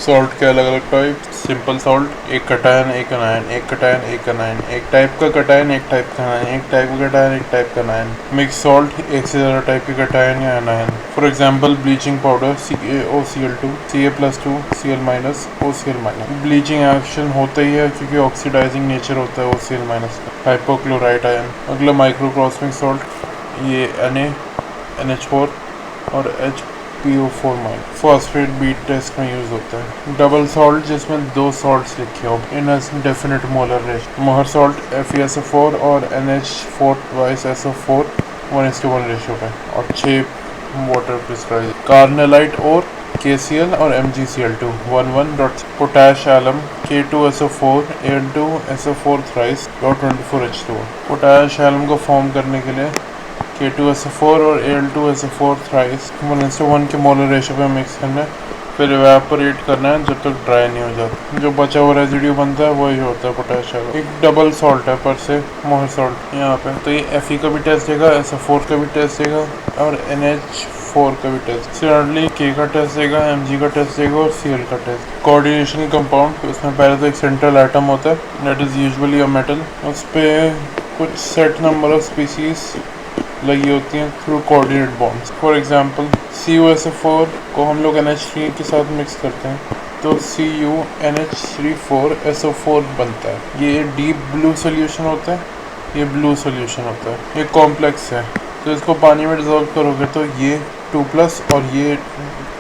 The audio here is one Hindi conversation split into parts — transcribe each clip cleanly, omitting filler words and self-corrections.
सॉल्ट के अलग अलग टाइप, सिंपल सॉल्ट, एक कटायन एक अनायन, एक कटायन एक अनायन, एक टाइप का कटायन एक टाइप का अनायन, एक टाइप का कटायन एक टाइप का अनायन, मिक्स सॉल्ट एक से ज़्यादा टाइप के कटायन या अनायन। For example bleaching powder CaOCl2, Ca+2 Cl- OCl-। Bleaching action होता ही है क्योंकि ऑक्सीडाइजिंग नेचर होता है OCl- का। Hypochlorite ion. अगला माइक्रोक्रोस्मिक सॉल्ट, ये NaNH4 और HPO4- फॉस्फेट बीट टेस्ट में यूज होता है। डबल सॉल्ट जिसमें दो सॉल्ट्स लिखे हो इन डेफिनेट मोलर रेशियो। मोहर सॉल्ट FeSO4 और NH4 ट्वाइस SO4 1:1 रेशियो पे और 6 वाटर प्रेशराइज। कार्नेलाइट और KCl और MgCl2 1:1. Potash alum K2SO4 Al2SO4 thrice और 24H2O। पोटैश एलम को फॉर्म करने के लिए K2SO4 और Al2SO4 थ्राइस 1:1 के मोलर रेशियो पे मिक्स करना है, फिर इवेपोरेट करना है जब तक ड्राई नहीं हो जाता। जो बचा हुआ रेजिड्यू बनता है वही होता है पोटेशियम। एक डबल सॉल्ट है पर से मोहर सॉल्ट यहाँ पे, तो ये Fe का भी टेस्ट देगा, SO4 का भी टेस्ट देगा और NH4 का भी टेस्ट। सिमिलरली K का टेस्ट देगा, Mg का टेस्ट देगा और Cl का टेस्ट। कोऑर्डिनेशन कंपाउंड, उसमें पहले तो एक सेंट्रल एटम होता है that is usually a metal, उस पर कुछ सेट नंबर ऑफ स्पीसीज लगी होती हैं through coordinate bonds. For example CuSO4 को हम लोग NH3 के साथ मिक्स करते हैं तो CuNH3 4SO4 बनता है। ये डीप ब्लू सोल्यूशन होता है, ये ब्लू सोल्यूशन होता है। ये कॉम्प्लेक्स है तो इसको पानी में डिजोल्व करोगे तो ये 2+ और ये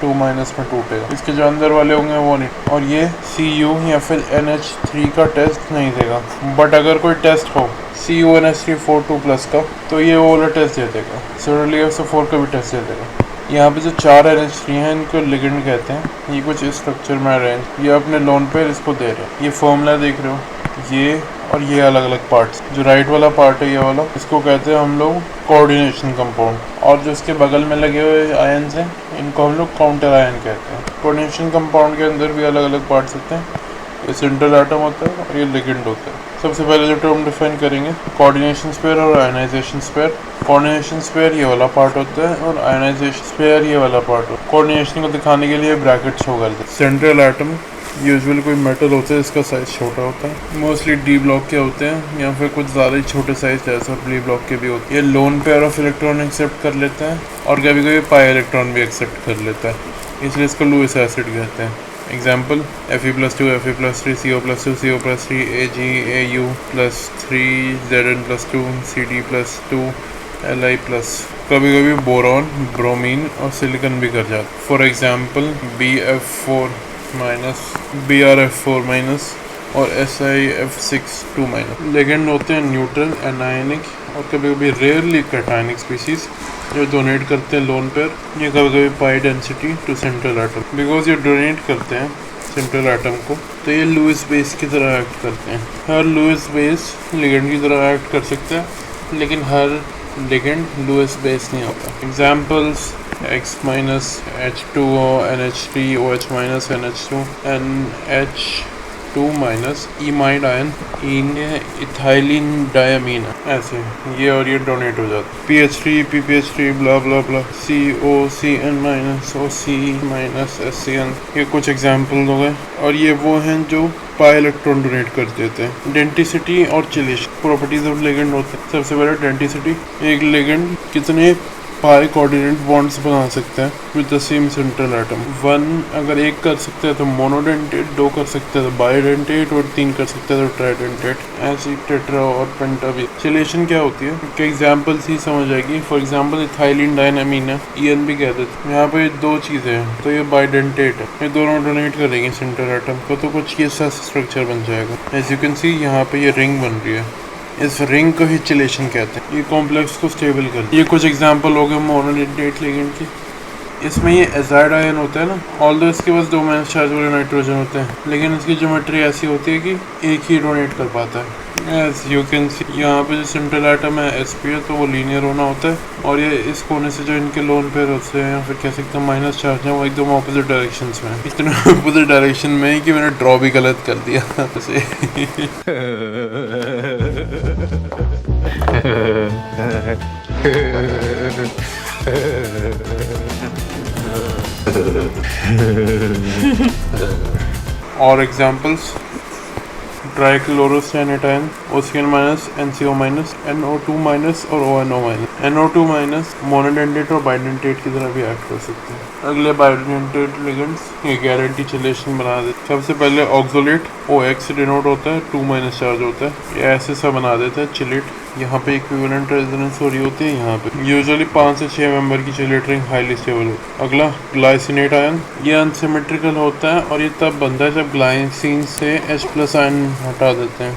2- में टूटेगा। इसके जो अंदर वाले होंगे वो नहीं, और ये Cu या फिर NH3 का टेस्ट नहीं देगा। बट अगर कोई टेस्ट हो CuNH3 2+ का तो ये वो वाला टेस्ट दे देगा। सिमिलरली SO4 का भी टेस्ट दे देगा। यहाँ पे जो 4 NH3 हैं इनको लिगेंड कहते हैं। ये कुछ इस स्ट्रक्चर में अरेंज, ये अपने लोन पे इसको दे रहे हैं। ये फॉर्मूला देख रहे हो, ये और ये अलग अलग पार्ट्स। जो राइट वाला पार्ट है ये वाला, इसको कहते हैं हम लोग कोऑर्डिनेशन कंपाउंड, और जो इसके बगल में लगे हुए आयन्स हैं इनको हम लोग काउंटर आयन कहते हैं। कोऑर्डिनेशन कंपाउंड के अंदर भी अलग अलग पार्ट्स होते हैं। ये सेंट्रल एटम होता है और ये लिगेंड होता है। सबसे पहले जो टर्म डिफाइन करेंगे, कोऑर्डिनेशन स्पेयर और आयनाइजेशन स्पेयर। कोऑर्डिनेशन स्पेयर ये वाला पार्ट होता है और आयनाइजेशन स्पेयर ये वाला पार्ट होता है। कोऑर्डिनेशन को दिखाने के लिए ब्रैकेट शो करते हैं। सेंट्रल एटम यूजुअली कोई मेटल होता है, इसका साइज छोटा होता है। मोस्टली D ब्लॉक के होते हैं या फिर कुछ ज़्यादा ही छोटे साइज जैसा B ब्लॉक के भी होते हैं। ये lone pair of electron accept कर लेता है और कभी कभी पाई इलेक्ट्रॉन भी एक्सेप्ट कर लेता है, इसलिए इसको लुईस एसिड कहते हैं। Example Fe+2 Fe+3 CO+2 CO+3 Ag Au+3 Zn+2 Cd+2 Li+। कभी कभी बोरॉन, ब्रोमीन और सिलिकॉन भी कर जाते। फॉर एग्जाम्पल Bf4- Brf4- और SiF6 2-। लिगेंड होते हैं न्यूट्रल, एनायनिक और कभी कभी रेयरली कैटायनिक स्पीसीज जो डोनेट करते हैं लोन पेयर। ये कभी कभी pi density to central atom. Because ये डोनेट करते हैं सेंट्रल एटम को तो ये लुईस बेस की तरह एक्ट करते हैं। हर लुईस बेस लिगेंड की तरह एक्ट कर सकता है, लेकिन हर लिगेंड लुईस बेस नहीं होता। Examples X- H2O NH3 OH- NH2 NH2- imide ion en ethylene diamine, ऐसे ये और ये डोनेट हो जाता है। PH3 PPH3 ब्ला ब्ला ब्ला COCN- OC- SCN। ये कुछ एग्जाम्पल हो गए, और ये वो हैं जो पाई इलेक्ट्रॉन डोनेट कर देते हैं। डेंटिसिटी और चिलेशन प्रॉपर्टीज ऑफ लिगेंड होते हैं। सबसे पहले डेंटिसिटी, एक लिगेंड कितने पाई कोऑर्डिनेट बॉन्ड्स बना सकते हैं with the same central atom. 1 अगर एक कर सकते हैं तो मोनोडेंटेट, 2 कर सकते हैं तो बायोडेंटेट और 3 कर सकते हैं तो ट्राइडेंटेट, ऐसे टेट्रा और पेंटा भी। चिलेशन क्या होती है कि एग्जाम्पल ही समझ आएगी। फॉर एग्जाम्पल इथाइलिन डायनामीन है, EN भी कहते हैं। यहाँ पे 2 चीज़ें हैं तो ये बायोडेंटेट है, ये दोनों डोनेट करेंगे सेंट्रल एटम को, तो कुछ ये सा स्ट्रक्चर बन जाएगा। एज यू कैन सी यहाँ पे ये रिंग बन रही है, इस रिंग को ही चिलेशन कहते हैं। ये कॉम्प्लेक्स को स्टेबल कर। ये कुछ एग्जांपल हो गए मोनोडेंटेट लिगेंड की। इसमें ये एजाइड आयन होता है ना, ऑल्दो इसके पास 2 माइनस चार्ज वाले नाइट्रोजन होते हैं, लेकिन इसकी ज्योमेट्री ऐसी होती है कि एक ही डोनेट कर पाता है। एज यू कैन सी यहाँ पे जो सेंट्रल एटम है sp है, तो वो लीनियर होना होता है, और ये इस कोने से जो इनके लोन पेयर होते हैं या फिर कह सकते हैं माइनस चार्ज है, वो एकदम ऑपोजिट डायरेक्शन में है। इतने ऑपोजिट डायरेक्शन में है कि मैंने ड्रॉ भी गलत कर दिया उसे और एग्जांपल्स ट्राइक्लोरोसिनेटाइन OCN minus NCO minus NO2 minus और ONO minus. NO2 minus monodentate और बाइडेंटेट की तरह भी एक्ट कर सकते हैं। अगले बाइडेंटेट लिगेंड्स ये गारंटी चिलेशन बना देते। सबसे पहले ऑक्सोलेट OX से डिनोट होता है, 2 माइनस चार्ज होता है, ये ऐसे सा बना देता है चिलेट। यहाँ पे इक्विवेलेंट रेजोनेंस हो रही होती है। यहाँ पे यूजुअली 5 से 6 मेंबर की चिलेट रिंग हाईली स्टेबल होती है। अगला ग्लाइसिनेट आयन, ये अनसिमेट्रिकल होता है और ये तब बनता है जब ग्लाइसिन से H+ आयन हटा देते हैं।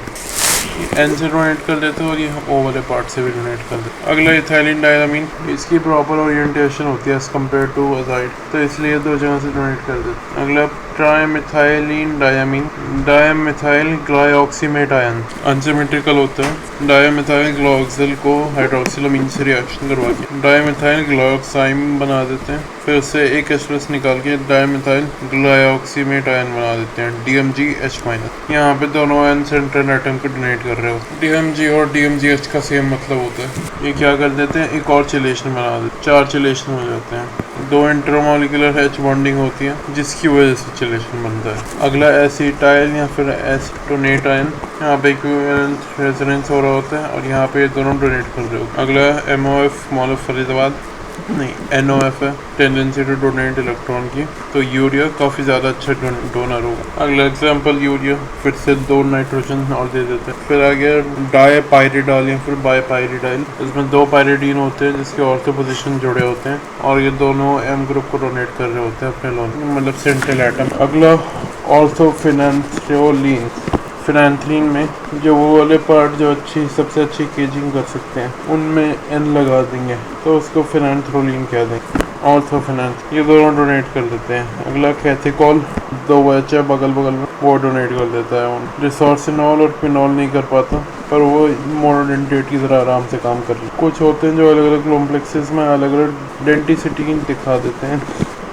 N से डोनेट कर देते हैं और ये O वाले पार्ट से भी डोनेट कर देते हैं। अगला इथाइलिन डायमीन, इसकी प्रॉपर ओरिएंटेशन होती है एज कम्पेयर टू अजाइड, तो इसलिए 2 जगह से डोनेट कर देते हैं। अगला ट्राइमिथाइलिन डायमीन, डायमिथाइल ग्लाइऑक्सीमेट आयन, अनसिमेट्रिकल होता है। डायमिथाइल ग्लाइऑक्सिल को हाइड्रोक्सिलामीन से रिएक्शन करवा के डायमिथाइल ग्लाइऑक्साइम बना देते हैं, फिर उससे एक H+ निकाल के डायमिथाइल ग्लाइऑक्सीमेट आयन बना देते हैं, DMGH-। यहाँ पे दोनों आयन सेंट्रल एटम को डोनेट कर रहे हो। DMG और DMGH का सेम मतलब होता है। ये क्या कर देते हैं, एक और चिलेशन बना देते हैं, 4 चिलेशन हो जाते हैं। 2 इंटरमोलिकुलर H बॉन्डिंग होती है जिसकी वजह से चिलेशन बनता है। अगला एसिटाइल या फिर एसीटोनेट आयन, यहाँ पे इक्विवेलेंट रेजोनेंस हो रहा होता है और यहाँ पे ये दोनों डोनेट कर रहे हो। अगला MOF मॉल ऑफ फरीदाबाद नहीं NOF है, टेंडेंसी टू डोनेट इलेक्ट्रॉन की, तो यूरिया काफ़ी ज़्यादा अच्छा डोनर होगा। अगला एग्जांपल यूरिया, फिर से 2 नाइट्रोजन और दे देते हैं। फिर आ गया डायपाइरिडाइल या फिर बायपाइरिडाइल, इसमें 2 पायरिडीन होते हैं जिसके ऑर्थो पोजीशन जुड़े होते हैं और ये दोनों M ग्रुप को डोनेट कर रहे होते हैं अपने लोन, मतलब सेंट्रल एटम। अगला ऑर्थोफिनांथ्रियोलिन, फिनांथ्रीन में जो वो वाले पार्ट जो सबसे अच्छी केजिंग कर सकते हैं उनमें N लगा देंगे तो उसको फिनांथ्रोलिन कह देंगे। ऑर्थोफिनांथ, ये दोनों डोनेट कर देते हैं। अगला कैथिकॉल, 2 बच्चे बगल बगल में, वो डोनेट कर देता है। उन रिसोर्सिनॉल और पिनॉल नहीं कर पाता पर वो मोनोडेंटेट की तरह आराम से काम कर रहे हैं। कुछ होते हैं जो अलग अलग कॉम्प्लेक्सेस में अलग अलग डेंटिसिटी दिखा देते हैं।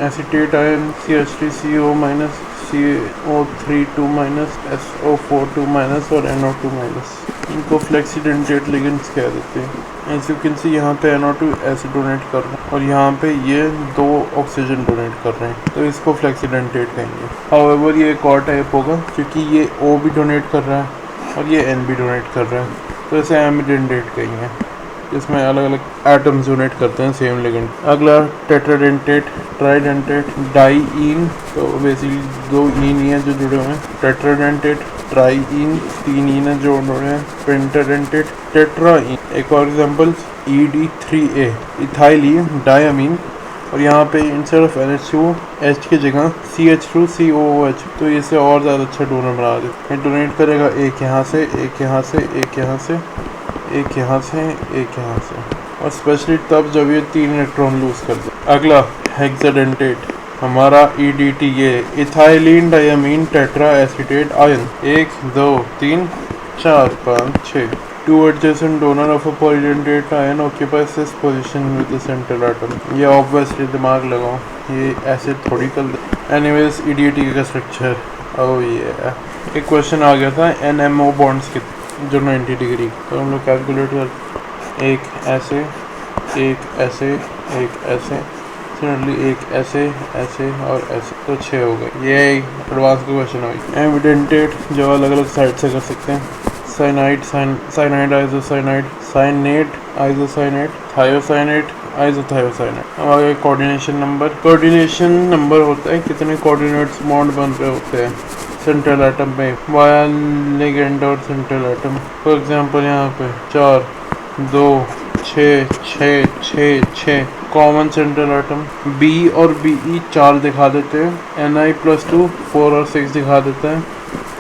Acetate ion CH3CO minus, CO3 2 minus, SO4 2 minus और NO2 माइनस, इनको फ्लेक्सीडेंटेट लिगेंड्स कह देते हैं। एज यू कैन सी यहाँ पे NO2 ऐसे डोनेट कर रहे हैं और यहाँ पे ये 2 ऑक्सीजन डोनेट कर रहे हैं तो इसको फ्लेक्सीडेंटेट कहेंगे। हाउएवर ये एक और टाइप होगा क्योंकि ये O भी डोनेट कर रहा है और ये N भी डोनेट कर रहा है तो इसे एमिडेंटेट कहेंगे, इसमें अलग अलग एटम्स डोनेट करते हैं सेम लिगेंड। अगला टेट्राडेंटेट, ट्राइडेंटेट, डाईइन, तो बेसिकली 2 इन ही हैं जो जुड़े हुए हैं। टेट्राडेंटेट, ट्राईइन, 3 इन हैं जो जुड़े हैं। पेंटाडेंटेट, टेट्राइन। एक और एग्जांपल ED3A, इथाइलिन डायमीन, और यहाँ पे इंस्टेड ऑफ NH2 H की जगह CH2COOH, तो इसे और ज़्यादा अच्छा डोनर बना देते हैं। डोनेट करेगा एक यहाँ से, एक यहाँ से, एक यहाँ से, एक यहाँ से, एक यहाँ से, और स्पेशली तब जब ये 3 इलेक्ट्रॉन लूज कर दे। अगला हेक्साडेंटेट, हमारा EDTA, ethylene diamine tetra acetate ion, 1 2 3 4 5 6। 2 adjacent donor of a polydentate ion occupies this position with the central atom। ये ऑब्वियसली दिमाग लगाओ, ये ऐसे थोड़ी कर दे। एनीवेज EDTA का स्ट्रक्चर, ओह ये एक क्वेश्चन आ गया था NMO बॉन्ड्स कितने जो 90 डिग्री, तो हम लोग कैलकुलेट कर, एक ऐसे, एक ऐसे, एक ऐसे, सिमिलरली एक ऐसे, ऐसे और ऐसे, तो 6 हो गए। ये एडवांस का क्वेश्चन हो गया। एविडेंटेट जो अलग अलग साइड से कर सकते हैं, cyanide, cyanide isocyanide, cyanate isocyanate, thiocyanate isothiocyanate. और ये कोऑर्डिनेशन नंबर होता है कितने कोऑर्डिनेट्स बॉन्ड बन रहे होते हैं सेंट्रल एटम में वाया लिगेंड और सेंट्रल एटम। फॉर एग्जांपल यहाँ पे 4 2 6 6 6 6 कॉमन सेंट्रल एटम। B और BE 4 दिखा देते हैं, Ni+2 4 और 6 दिखा देता है,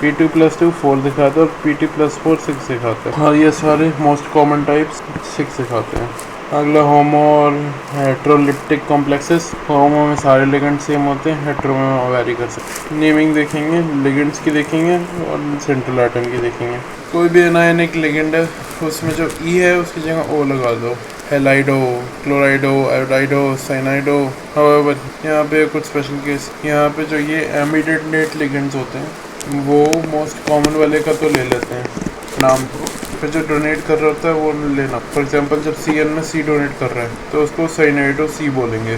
P2+2 4 दिखाता है और Pt+4 6 दिखाता है। और ये सारे मोस्ट कॉमन टाइप्स 6 दिखाते हैं। अगला होमो और हेट्रोलिप्टिक कॉम्प्लेक्सेस। होमो में सारे लिगेंड सेम होते हैं, हेट्रो में वेरी कर सकते हैं। नेमिंग देखेंगे, लिगेंड्स की देखेंगे और सेंट्रल एटम की देखेंगे। कोई भी एनायनिक लिगेंड है उसमें जो E है उसकी जगह O लगा दो, हेलाइडो, क्लोराइडो, आयोडाइडो, साइनाइडो। हाउएवर यहाँ पे कुछ स्पेशल केस, यहाँ पे जो ये एमिडेंटेट लिगेंड्स होते हैं वो मोस्ट कॉमन वाले का तो ले लेते हैं नाम को, फिर जो डोनेट कर रहा होता है वो लेना। फॉर एग्जांपल जब Cn में C डोनेट कर रहा है तो उसको साइनाइडो C बोलेंगे,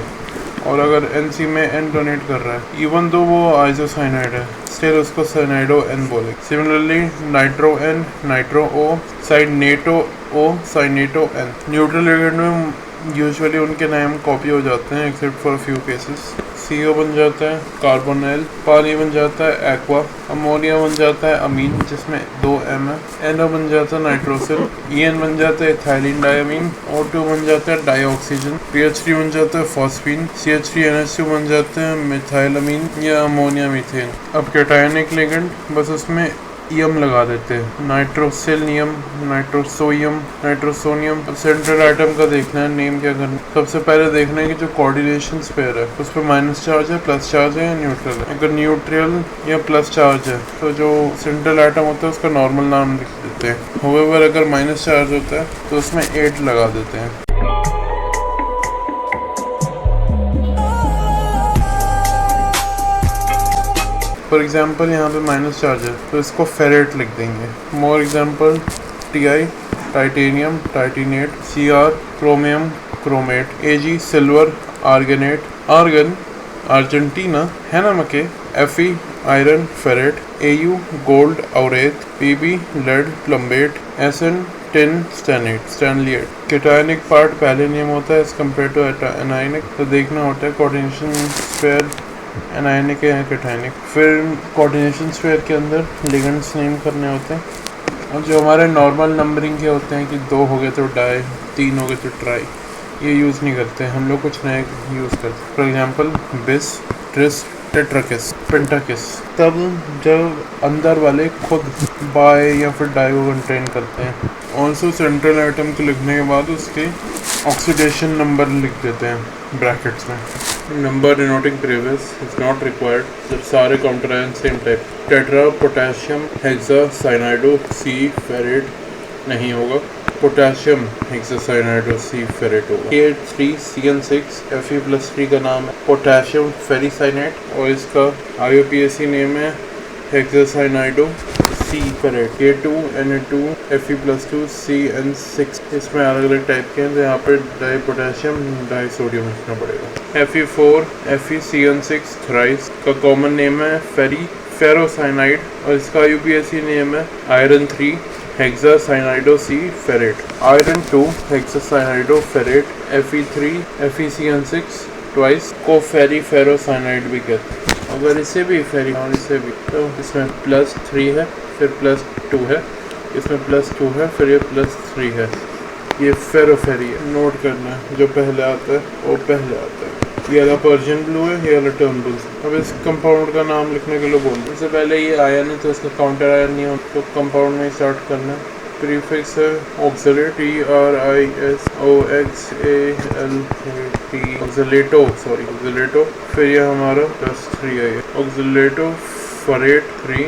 और अगर NC में N डोनेट कर रहा है, इवन दो वो आइसोसाइनाइड है, स्टिल उसको साइनाइडो N बोले। Similarly nitro N, nitro O, साइनेटो O, साइनेटो N। Neutral ligand में यूजुअली उनके नाम कॉपी हो जाते हैं except for few cases. CO बन जाता है कार्बोनिल, पानी बन जाता है एक्वा, अमोनिया बन जाता है अमीन जिसमें 2 M है, NO बन जाता है नाइट्रोसिल, EN बन जाता है इथाइलिन डायमीन, O2 बन जाता है डाइऑक्सीजन, PH3 बन जाता है फॉस्फीन, CH3NH2 बन जाते हैं मिथाइलमीन या अमोनिया मीथेन। अब कैटायनिक लिगेंड बस उसमें यम लगा देते हैं, नाइट्रोसिलियम, नाइट्रोसोयम, नाइट्रोसोनियम। अब सेंट्रल आइटम का देखना है, नेम क्या करना है। सबसे पहले देखना है कि जो कोऑर्डिनेशन पेयर है उस पर माइनस चार्ज है, प्लस चार्ज है या न्यूट्रल है। अगर न्यूट्रल या प्लस चार्ज है तो जो सेंट्रल आइटम होता है उसका नॉर्मल नाम लिख देते हैं। होवेवर अगर माइनस चार्ज होता है तो उसमें 8 लगा देते हैं। फॉर एग्जाम्पल यहाँ पे माइनस चार्ज है तो इसको फेरेट लिख देंगे। More example Ti titanium, titanate, Cr chromium, chromate, Ag silver, argentate, आर्गन अर्जेंटीना है नमक, Fe iron, ferrate, Au gold, aurate, Pb lead, plumbate, Sn tin, stannate, स्टैनलिएट। कैटायनिक पार्ट पहले नियम होता है एज कम्पेयर टू एनायनिक, तो देखना होता है कोऑर्डिनेशन स्फीयर एनायनिक है कैटायनिक। फिर कोऑर्डिनेशन स्फीयर के अंदर लिगेंड्स नेम करने होते हैं, और जो हमारे नॉर्मल नंबरिंग के होते हैं कि 2 हो गए तो डाई, 3 हो गए तो ट्राई, ये यूज़ नहीं करते हम लोग, कुछ नए यूज़ करते। फॉर एग्जांपल बिस, ट्रिस, टेट्राकिस, पेंटाकिस। तब जब अंदर वाले खुद बाय या फिर डाई को कंटेन करते हैं। ऑल्सो सेंट्रल आइटम को लिखने के बाद उसके ऑक्सीडेशन नंबर लिख देते हैं ब्रैकेट्स में। Number denoting previous is not required जब सारे counter ion same type. Tetra potassium hexa cyanido C ferrate नहीं होगा, potassium hexa cyanido C ferrate होगा। K3CN6 Fe+3 का नाम है पोटेशियम फेरिसाइनेट और इसका IUPAC नेम है हेक्सासाइनाइडो C ferret. K2Na2 Fe+2 CN6। इसमें अलग अलग टाइप के हैं, तो यहाँ पे डाई पोटेशियम डाई सोडियम लिखना पड़ेगा। Fe4 FeCN6 थ्राइस का कॉमन नेम है फेरोसाइनाइड और इसका IUPAC नेम है iron 3 hexacyanido C ferrate. Iron 2 hexacyanido ferrate, Fe3 FeCN6 twice को फेरोसाइनाइड भी कहते हैं। अगर इसे भी फेरी और इसे भी, तो इसमें +3 है, फिर +2 है, इसमें +2 है, फिर ये +3 है। ये फेरोफेरी है, नोट करना है, जो पहले आता है वो पहले आता है। ये वाला पर्शियन ब्लू है, ये वाला टर्नबुल। अब इस कंपाउंड का नाम लिखने के लिए बोल दो। इससे पहले ये आयन है तो इसका काउंटर आयन नहीं हो, तो कंपाउंड में स्टार्ट करना है। प्रीफिक्स है ऑक्सलेट, ऑक्सलेटो, फिर ये हमारा +3 है, ऑक्सलेटो फरेट 3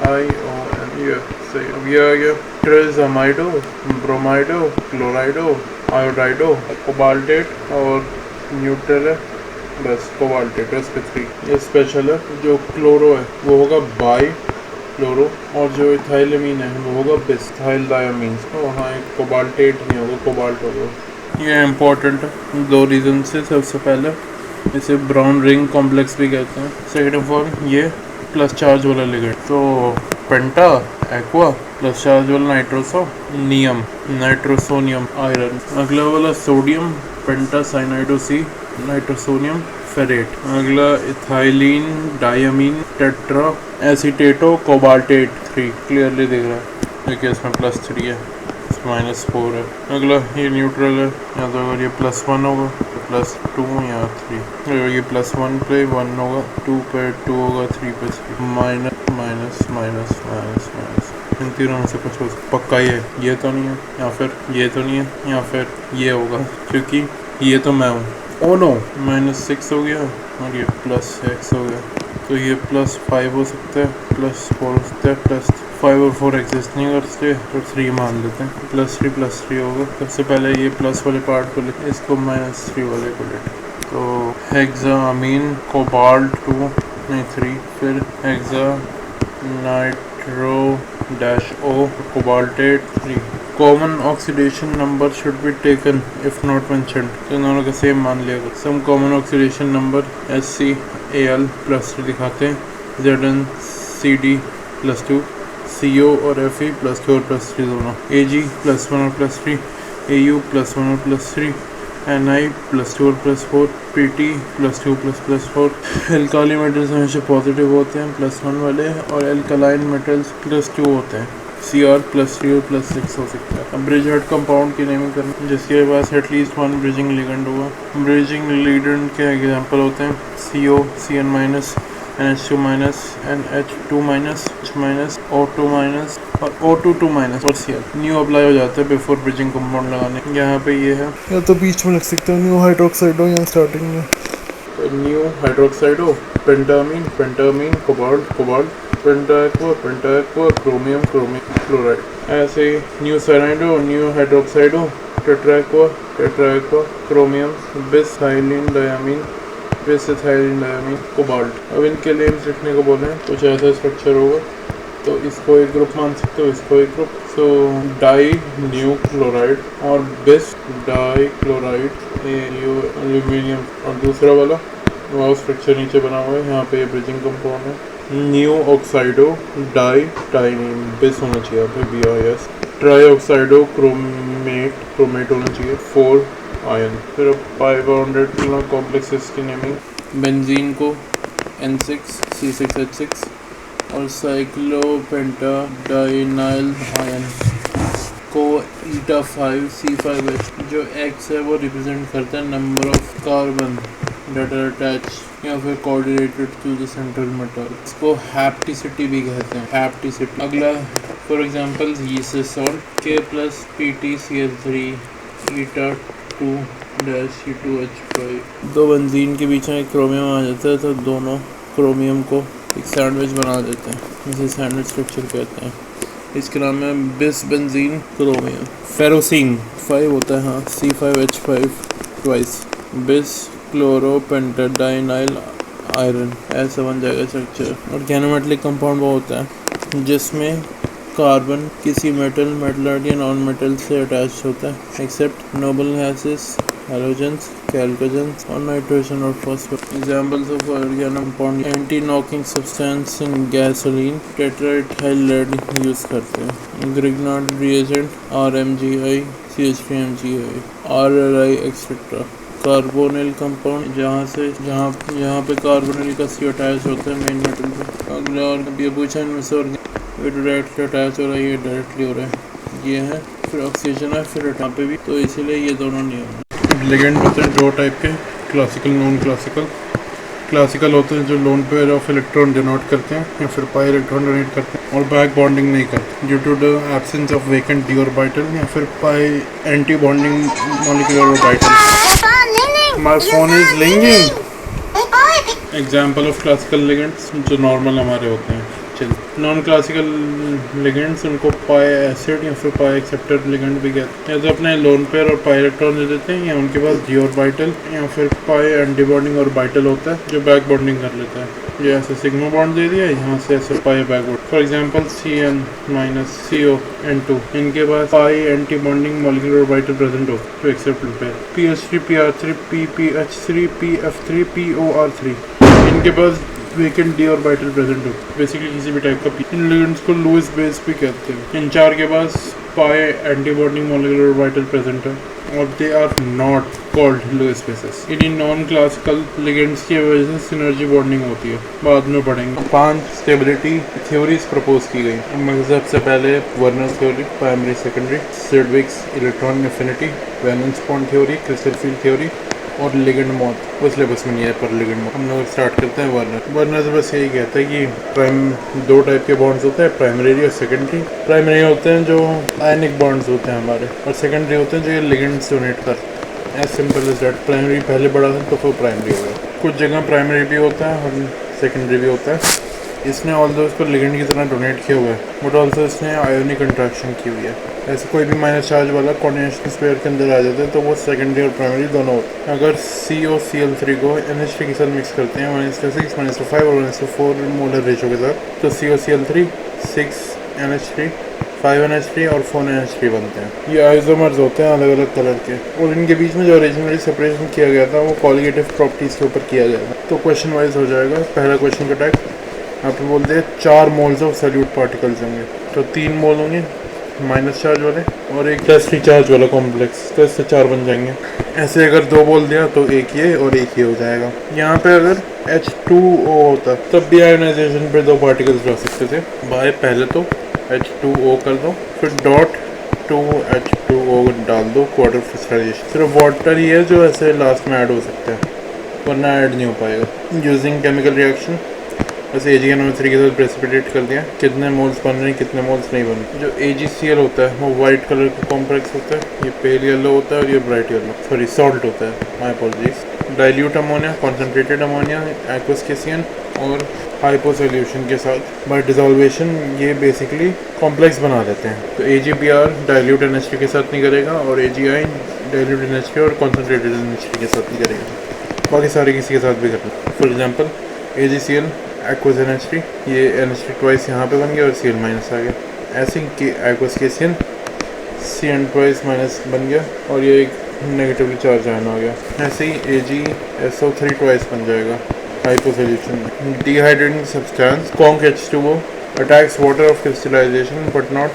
ION। ये सही। अब ये आ गया ट्रेजमाइडो, ब्रोमाइडो, क्लोराइडो, आयोडाइडो, कोबाल्टेट और न्यूट्रल है, बस कोबाल्टेट है इसके 3। ये स्पेशल है। जो क्लोरो है वो होगा बाई क्लोरो और जो इथाइलमीन है वो होगा बिस्थाइल डायमीन। तो वहाँ एक कोबाल्टेट नहीं होगा, कोबाल्ट होगा। ये इम्पोर्टेंट है 2 रीज़न से। सबसे पहले इसे ब्राउन रिंग कॉम्प्लेक्स भी कहते हैं। सेकेंड ऑफ ऑल ये प्लस चार्ज वाला लिगेंड, तो पेंटा एक्वा, प्लस चार्ज वाला नाइट्रोसोनियम, नाइट्रोसोनियम आयरन। अगला वाला sodium penta cyanido C, nitrosonium ferrate. अगला ethylene diamine tetra acetato cobaltate 3। Clearly दिख रहा है, देखिए इसमें +3 है, इसमें -4 है। अगला ये न्यूट्रल है, या तो अगर ये +1 होगा तो +2 या 3, अगर ये +1 पे 1 होगा, 2 पे 2 होगा, 3 पे 3, minus minus minus minus minus. इन तीनों में से कुछ हो पक्का ये तो नहीं है, या फिर ये तो नहीं है, या फिर ये होगा, क्योंकि ये तो मैं हूँ। ओ नो, -6 हो गया और ये +6 हो गया, तो ये +5 हो सकता है, +4 हो सकता है, +5 और 4 एग्जिस्ट नहीं करते तो 3 मान लेते हैं। +3 होगा। सबसे पहले ये प्लस वाले पार्ट को लेते, इसको -3 वाले को लेते, तो हेक्सामीन कोबाल्ट 2 नहीं 3, फिर hexanitro -O cobaltate 3। Common oxidation number should be taken if not mentioned. तो दोनों का सेम मान लिया। Some common oxidation number SCAl plus दिखाते हैं, ZnCd +2, CO और Fe +2 और +3 दोनों, Ag +1 और +3, Au +1 और +3, Ni +2 और +4, Pt +2 +4। एल्काली मेटल्स हमेशा पॉजिटिव होते हैं +1 वाले, और एल्कालाइन मेटल्स +2 होते हैं। Cr +3 और +6 हो सकता है। अब ब्रिज हेड कंपाउंड की नेमिंग करना, जिसके पास एटलीस्ट 1 ब्रिजिंग लिगेंड होगा। ब्रिजिंग लिगेंड के एग्जांपल होते हैं CO, Cn-, NH2-, NH2-, H-, O2- और O2-, और Cl। न्यू अप्लाई हो जाता है बिफोर ब्रिजिंग कंपाउंड लगाने। यहाँ पे ये है, या तो बीच में लिख सकते हो न्यू हाइड्रोक्साइड हो या स्टार्टिंग में। न्यू हाइड्रोक्साइड हो, पेंटामीन, कोबाल्ट, पेंटाक्वा, क्रोमियम, क्लोराइड। ऐसे न्यू साइनाइड हो, न्यू हाइड्रोक्साइड हो, टेट्राक्वा, क्रोमियम, बिस थाइलिन डायमीन, कोबाल्ट। अब इनके नेम्स लिखने को बोले हैं, कुछ ऐसा स्ट्रक्चर होगा, तो इसको एक ग्रुप मान सकते हो, इसको एक ग्रुप। सो डाई न्यू क्लोराइड और बिस डाई क्लोराइड एल्यूमिनियम, और दूसरा वाला वो स्ट्रक्चर नीचे बना हुआ है, यहाँ पे ब्रिजिंग कंपाउंड है। न्यू ऑक्साइडो डाई टाइनिन, बिस होना चाहिए यहाँ पे, BIS। ट्राई ऑक्साइडो क्रोमेट होना चाहिए, 4 आयन। फिर अब पाई बाउंडेड कॉम्प्लेक्सेस की नेमिंग, बेंजीन को N6 C6H6 और साइक्लोपेंटाडाइनाइल आयन को eta5 C5H। जो X है वो रिप्रेजेंट करता है number of carbon that are attached या फिर coordinated to the central metal। इसको हैप्टिसिटी भी कहते हैं, हैप्टिसिटी। अगला for example yeast salt K + PtCl3 eta2-C2H5। दो बेंजीन के बीच में क्रोमियम आ जाता है, तो दोनों क्रोमियम को एक सैंडविच बना देते हैं, इसे सैंडविच स्ट्रक्चर कहते हैं। इसके नाम है बिस बेंजीन क्रोमियम। फेरोसिन 5 होता है, हाँ, C5H5 ट्वाइस, बिस क्लोरोपेंटाडाइनाइल आयरन, ऐसा बन जाएगा स्ट्रक्चर। ऑर्गेनोमेटलिक कंपाउंड वो होता है जिसमें कार्बन किसी मेटल या नॉन मेटल से अटैच होता है, except noble gases, halogens, chalcogens और नाइट्रोजन और phosphorus. Examples of organo compound, anti knocking substance in gasoline, tetraethyl lead use करते हैं। Grignard reagent RMGI, CH3MgI, RLI etcetera. Carbonyl compound, जहाँ पे कार्बोनिल का C अटैच होता है मेन मेटल पे। अगला और ये पूछा इनमें से ये डायरेक्टली अटैच हो रहा है, ये डायरेक्टली हो रहा है, ये है। फिर ऑक्सीजन है, फिर यहाँ पे भी, तो इसीलिए ये दोनों नहीं है। लिगेंड होते हैं दो टाइप के, क्लासिकल, नॉन क्लासिकल। क्लासिकल होते हैं जो loan pair of electron denote करते हैं या फिर पाई इलेक्ट्रॉन डोनेट करते हैं और बैक बॉन्डिंग नहीं करते due to the absence of vacant D orbital या फिर pi anti bonding molecular orbital. My phone is ringing. Example of classical ligands जो नॉर्मल हमारे होते हैं। चलिए, नॉन क्लासिकल लिगेंड्स उनको पाई एसिड या फिर पाई एक्सेप्टर लिगेंड भी कहते हैं। या तो अपने लोन पेयर और पाई इलेक्ट्रॉन दे देते हैं, या उनके पास डी ऑर्बिटल या फिर पाई एंटी बॉन्डिंग ऑर्बिटल होता है जो बैक बॉन्डिंग कर लेता है। ये ऐसे सिग्मा बॉन्ड दे दिया, यहाँ से ऐसे pi back bond. For example Cn- CON2, इनके पास pi anti bonding molecular orbital present हो तो accept pair. PH3 PR3 PPH3 PF3 POR3, इनके पास वेकेंट डी ऑर्बिटल प्रेजेंट हो, बेसिकली किसी भी टाइप का। इन लिगेंड्स को लुईस बेस भी कहते हैं। इन चार के पास pi anti bonding molecular orbital present है और they are not called Lewis bases. इन्हीं नॉन क्लासिकल लिगेंड्स की वजह से सिनर्जी बॉन्डिंग होती है, बाद में पढ़ेंगे। 5 स्टेबिलिटी थ्योरीज प्रपोज की गई। इनमें सबसे पहले Werner's theory, primary secondary, Sidgwick's electron affinity, valence bond theory, crystal field theory और लिगेंड मॉथ। वो सिलेबस में नहीं है पर लिगेंड मॉथ। हम लोग स्टार्ट करते हैं वर्नर से। बस यही कहता है कि दो टाइप के बॉन्ड्स होते हैं, प्राइमरी और सेकेंडरी। प्राइमरी होते हैं जो आयनिक बॉन्ड्स होते हैं हमारे, और सेकेंडरी होते हैं जो ये लिगेंड्स डोनेट करते हैं। As simple as that. Primary पहले बड़ा था तो फिर प्राइमरी हो गया। कुछ जगह प्राइमरी भी होता है और सेकेंडरी भी होता है। इसने ऑल्दो इसको लिगेंड की तरह डोनेट किया हुआ है, बट ऑल्सो इसने आयोनिक इंट्रैक्शन की हुई है। ऐसे कोई भी माइनस चार्ज वाला कोऑर्डिनेशन स्पेयर के अंदर आ जाता है तो वो सेकेंडरी और प्राइमरी दोनों होते हैं। अगर COCl3 को NH3 के साथ मिक्स करते हैं 1:6, 1:5 और 1:4 मोलर रेशो के साथ, तो COCl3 6 NH3 5NH3 और 4NH3 बनते हैं। ये आइसोमर्स होते हैं अलग अलग कलर के, और इनके बीच में जो ओरिजिनली सेपरेशन किया गया था वो कॉलिगेटिव प्रॉपर्टीज़ के ऊपर किया गया था। तो क्वेश्चन वाइज हो जाएगा। पहला क्वेश्चन का टाइप यहाँ पे बोलते हैं 4 मोल्स ऑफ सॉल्यूट पार्टिकल्स होंगे, तो 3 मोल होंगे माइनस चार्ज वाले और एक प्लस चार्ज वाला कॉम्प्लेक्स, तो इससे 4 बन जाएंगे। ऐसे अगर 2 बोल दिया तो एक ये और एक ये हो जाएगा। यहाँ पे अगर H2O होता तब भी आयोनाइजेशन पे 2 पार्टिकल्स रह सकते थे। बाय पहले तो H2O कर दो, फिर डॉट 2H2O डाल दो, क्वार्टर क्रिस्टलाइजेशन। सिर्फ वाटर ही है जो ऐसे लास्ट में ऐड हो सकता है, वरना ऐड नहीं हो पाएगा। यूजिंग केमिकल रिएक्शन ऐसे AgNO3 के साथ प्रेसिपिटेट कर दिया, कितने मोल्स बन रहे हैं कितने मोल्स नहीं बन रहे। जो AgCl होता है वो वाइट कलर का कॉम्प्लेक्स होता है, ये पेल येलो होता है और ये ब्राइट येलो, सॉरी सॉल्ट होता है, my apologies. Dilute ammonia, concentrated ammonia, aqueous cation और हाइपो सोल्यूशन के साथ बाय डिसॉल्वेशन ये बेसिकली कॉम्प्लेक्स बना देते हैं। तो AgBr डाइल्यूट NH3 के साथ नहीं करेगा और AgI डाइल्यूट NH3 और कॉन्सेंट्रेटेड NH3 के साथ नहीं करेगा, बाकी सारे किसी के साथ भी करना। For example AgCl aqueous NH3, ये NH3 ट्वाइस यहाँ पे बन गया और Cl माइनस आ गया। ऐसे ही एक्वस केसियन Cn ट्वाइस माइनस बन गया और ये एक नेगेटिवली चार्ज आयन हो गया। ऐसे ही AgSO3 ट्वाइस बन जाएगा hypo solution. Dehydrating substance conc H2O attacks water of crystallisation but not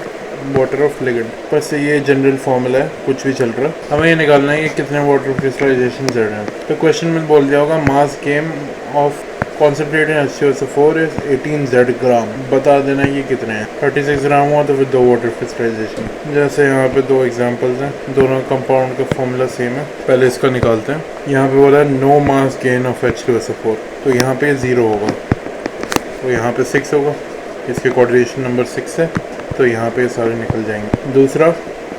water of ligand. बस ये जनरल फॉर्मूला है, कुछ भी चल रहा है, हमें ये निकालना है कि कितने वाटर ऑफ क्रिस्टलाइजेशन चल रहे हैं। तो क्वेश्चन में बोल दिया होगा मास केम of concentrated H2SO4 is 18Z gram. बता देना ये कितने हैं। 36 ग्राम हुआ तो फिर 2 वाटर क्रिस्टलाइजेशन। जैसे यहाँ पे 2 एग्जांपल्स हैं, दोनों कंपाउंड का फॉर्मूला सेम है। पहले इसका निकालते हैं। यहाँ पे बोला no mass gain of H2SO4, तो यहाँ पे 0 होगा, तो यहाँ पे 6 होगा, इसके कोऑर्डिनेशन नंबर 6 है, तो यहाँ पे सारे निकल जाएंगे। दूसरा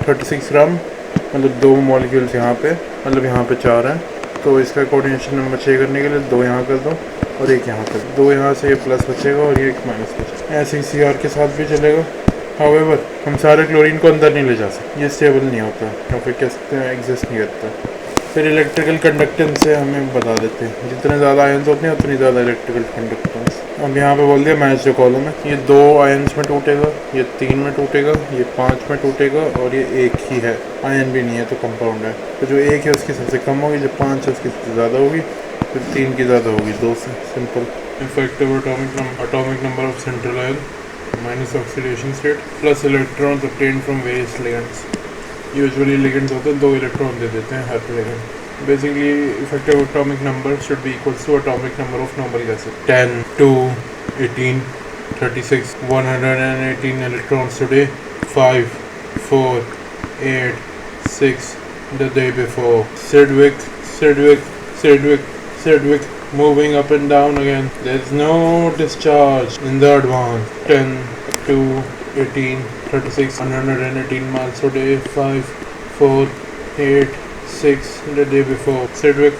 36 ग्राम मतलब 2 मॉलिक्यूल्स यहाँ पे, मतलब यहाँ पे 4 हैं, तो इसका कोऑर्डिनेशन नंबर 6 करने के लिए 2 यहाँ कर दो और एक यहाँ कर दो, 2 यहाँ से ये प्लस बचेगा और ये एक माइनस बचेगा। ऐसे ही Cr के साथ भी चलेगा। हाउएवर हम सारे क्लोरीन को अंदर नहीं ले जा सकते, ये स्टेबल नहीं होता या फिर कह सकते हैं एग्जिस्ट नहीं करता। फिर इलेक्ट्रिकल कंडक्टेंस से हमें बता देते हैं, जितने ज़्यादा आयन्स होते हैं उतनी ज़्यादा इलेक्ट्रिकल कंडक्टेंस। अब यहाँ पे बोल दिया मैच जो कॉलम है, ये 2 आयन्स में टूटेगा, ये 3 में टूटेगा, ये 5 में टूटेगा और ये 1 ही है, आयन भी नहीं है तो कंपाउंड है। तो जो 1 है उसकी सबसे कम होगी, जो 5 है उसकी सबसे ज़्यादा होगी, फिर 3 की ज़्यादा होगी 2 से। Simple. Effective atomic number of central ion minus oxidation state plus electrons obtained from various ligands. Usually ligands होते हैं 2 इलेक्ट्रॉन दे देते हैं हर ligand. Basically, effective atomic number should be equals to atomic number of numeric acid. 10, 2, 18, 36, 118 electrons today, 5, 4, 8, 6 the day before. Sidwick, moving up and down again. There's no discharge in the advance. 10, 2, 18, 36, 118 miles a day, 5, 4, 8, 6 the day before. Sidwick,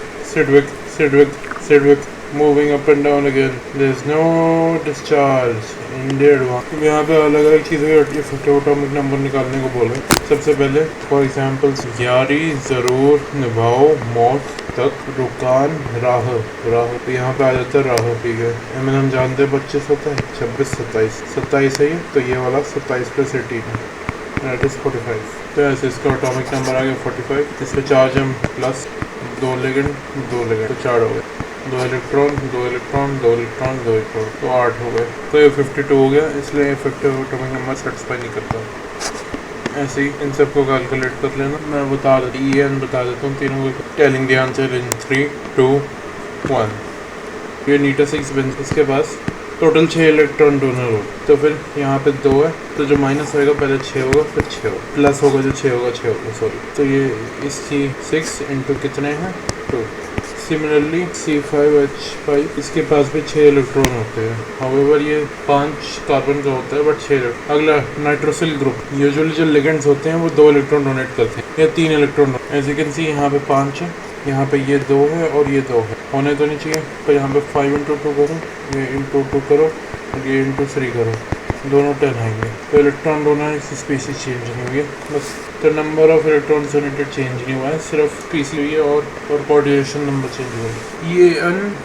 moving up and down again. There's no discharge in the advance. तो यहाँ पे अलग अलग चीज़ों के इफेक्टिव एटॉमिक नंबर निकालने को बोले। सबसे पहले फॉर एग्जाम्पल यारी, ज़रूर, निभाओ, मौत तक, रुकान, राह। तो यहाँ पे आ जाता है राह, ठीक है। एम हम जानते हैं 25 होता है, 26, 27 है ये, तो ये वाला 27 + 18 है, दैट इज़ 45। तो ऐसे इसका एटॉमिक नंबर आ गया 45। इस पर चार्ज हम प्लस 2 लिगेंड, तो 4 हो गए, 2 इलेक्ट्रॉन, तो 8 हो गए, तो ये 52 हो गया। इसलिए इफेक्टिव एटॉमिक नंबर सेटिस्फाई नहीं करता। ऐसे ही इन सबको कैलकुलेट कर लेना। मैं बता देता हूँ तीनों को। Telling the answer in 3, 2, 1। ये नीटा 6 बेंच, इसके पास टोटल 6 इलेक्ट्रॉन डोनर हो, तो फिर यहाँ पे 2 है, तो जो माइनस होएगा पहले 6 होगा, फिर 6 होगा, प्लस होगा जो 6 होगा, सॉरी। तो ये इसकी 6 इंटू कितने हैं 2। सिमिलरली C5H5 इसके पास भी 6 इलेक्ट्रॉन होते हैं। हाउएवर ये 5 कार्बन का होता है बट 6। अगला नाइट्रोसिल ग्रुप, यूजुअली जो लिगेंड्स होते हैं वो 2 इलेक्ट्रॉन डोनेट करते हैं या 3 electron. As you can see यहाँ पे 5 है, यहाँ पे ये 2 है और ये 2 है, होने तो नहीं चाहिए। तो यहाँ पे 5 × 2 करो, ये × 2 करो और ये × 3 करो, दोनों 10 आएंगे। तो इलेक्ट्रॉन डोनर की स्पीसीज चेंज नहीं हुई है, बस तो number of electron donated change नहीं हुआ है, सिर्फ स्पीसीज हुई है और कोऑर्डिनेशन नंबर चेंज हुआ है। ये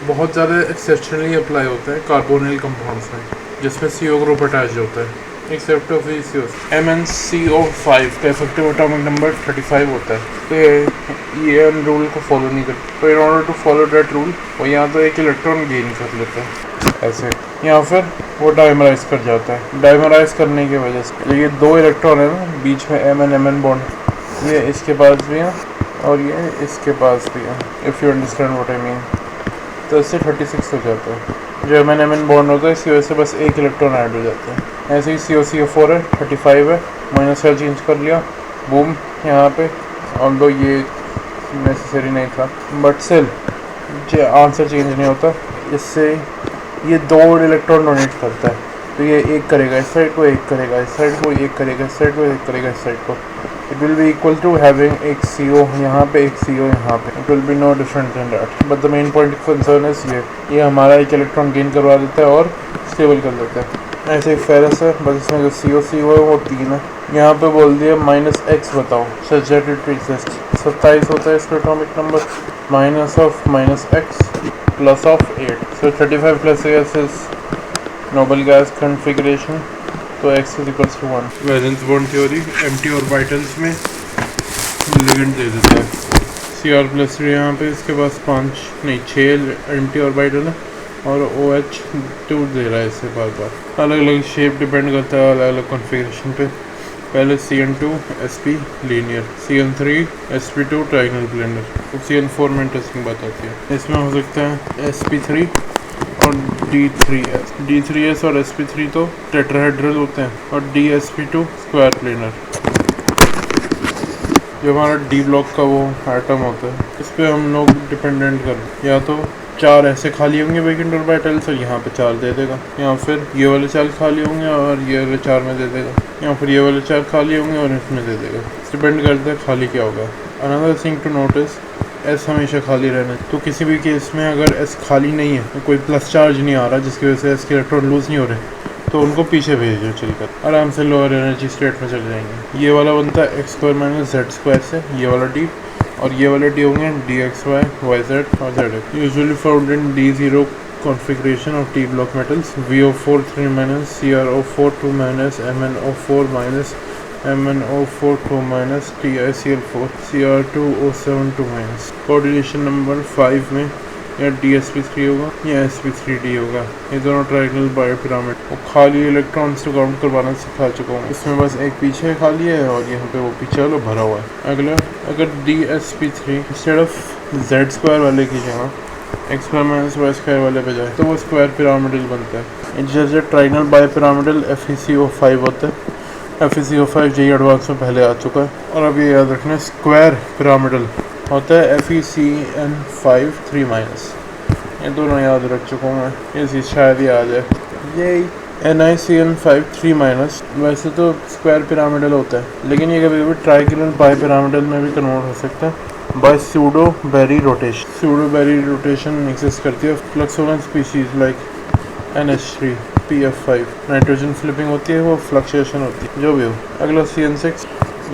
बहुत ज़्यादा एक्सेप्शनली अप्लाई होता है कार्बोनिल कंपाउंड्स में, जिसमें CO ग्रुप अटैच होता है। एक्सेप्ट ऑफ MnCO5 का इफेक्टिव एटॉमिक नंबर 35 होता है। तो ये हम रूल को फॉलो नहीं करते, तो in order to follow that rule वो यहाँ तो एक इलेक्ट्रॉन गेन कर लेता है ऐसे, या फिर वो डाइमराइज कर जाता है। डाइमराइज करने की वजह से ये 2 इलेक्ट्रॉन है ना बीच में Mn बॉन्ड, ये इसके पास भी है और ये इसके पास भी है, if you understand what I mean. तो इससे 36 हो जाता है। जो Mn बॉन्ड होता है इसकी वजह से बस एक इलेक्ट्रॉन ऐड हो जाता है। ऐसे ही COCO4 है, 35 है, माइनस का चेंज कर लिया, बूम यहाँ पे। ऑल्दो ये नेसेसरी नहीं था बट स्टिल आंसर चेंज नहीं होता। इससे ये 2 इलेक्ट्रॉन डोनेट करता है, तो ये एक करेगा इस साइड को, एक करेगा इस साइड को, एक करेगा इस साइड को, एक करेगा इस साइड को। It will be equal to having एक CO यहाँ पे, एक CO यहाँ पे। It will be no different than that, but the main point of concern is ये हमारा एक इलेक्ट्रॉन गेन करवा देता है और स्टेबल कर देता है। ऐसे एक फेरस है, बस इसमें जो CO है वो 3 है। यहाँ पे बोल दिया -x बताओ सच दैट इट एग्जिस्ट। 27 होता है इसका atomic number, -(-x) +8, so 35 + s is noble gas configuration, तो x is equals to 1। Valence bond theory empty orbitals में लिगेंड दे देता है। Cr+3 यहाँ पे इसके पास 6 एम्प्टी ऑर्बिटल है और OH2 दे रहा है इससे बार बार। अलग अलग शेप डिपेंड करता है अलग अलग कॉन्फ़िगरेशन पे। पहले CN2 sp linear, CN3 sp2 trigonal planar, तो CN4 में इंटरेस्टिंग बात आती है। इसमें हो सकता है sp3 और D3s और sp3 तो टेट्राहेड्रल होते हैं और DsP2 स्क्वायर प्लेनर। जो हमारा D ब्लॉक का वो एटम होता है इस पर हम लोग डिपेंडेंट कर, या तो 4 ऐसे खाली होंगे वैकेंट ऑर्बिटल्स और यहाँ पे 4 दे देगा, या फिर ये वाले 4 खाली होंगे और ये वाले 4 में दे देगा, या फिर ये वाले 4 खाली होंगे और इसमें दे देगा। डिपेंड करता है खाली क्या होगा। Another thing to notice, S हमेशा खाली रहना। तो किसी भी केस में अगर S खाली नहीं है, कोई प्लस चार्ज नहीं आ रहा जिसकी वजह से S के इलेक्ट्रॉन लूज नहीं हो रहे, तो उनको पीछे भेज दो, चलकर आराम से लोअर एनर्जी स्टेट में चले जाएंगे। ये वाला बनता है x² - z² से, ये वाला D, और ये वाले D होंगे dxy, yz और zx। Usually found in D0 configuration of T block metals, VO4 3- CrO4 2- MnO4- MnO4 2- TiCl4 Cr2O7 2-। Coordination number 5 में या DsP3 होगा या sp3d होगा। ये दोनों ट्रायंगल बायो पिरामिड वो खाली इलेक्ट्रॉन्स को काउंट करवाना सिखा चुका हूँ। इसमें बस एक पीछे खाली है और यहाँ पे वो पीछे वाला भरा हुआ है। अगला, अगर DsP3 इंस्टेड ऑफ z² वाले की जगह x² - y² वाले पे जाए तो वो स्क्वायर पिरामिडल बनता है। जैसे ट्राइगनल बायो पिरामिडल FeCO5 होता है। FeCO5 JEE एडवांस में पहले आ चुका है। और अब ये याद रखना, स्क्वायर पिरामिडल होता है FeCN5 3-। ये दोनों याद रख चुका हूँ मैं, ये चीज़ शायद याद है। ये NiCN5 3- वैसे तो स्क्वायर पिरामिडल होता है, लेकिन ये कभी कभी ट्राइगोनल बाई पिरामिडल में भी कन्वर्ट हो सकता है by pseudo Berry rotation. Pseudo Berry rotation exist करती है fluxional species like NH3 PF5। Nitrogen flipping होती है, वो फ्लक्चुएशन होती है, जो भी हो। अगला CN6,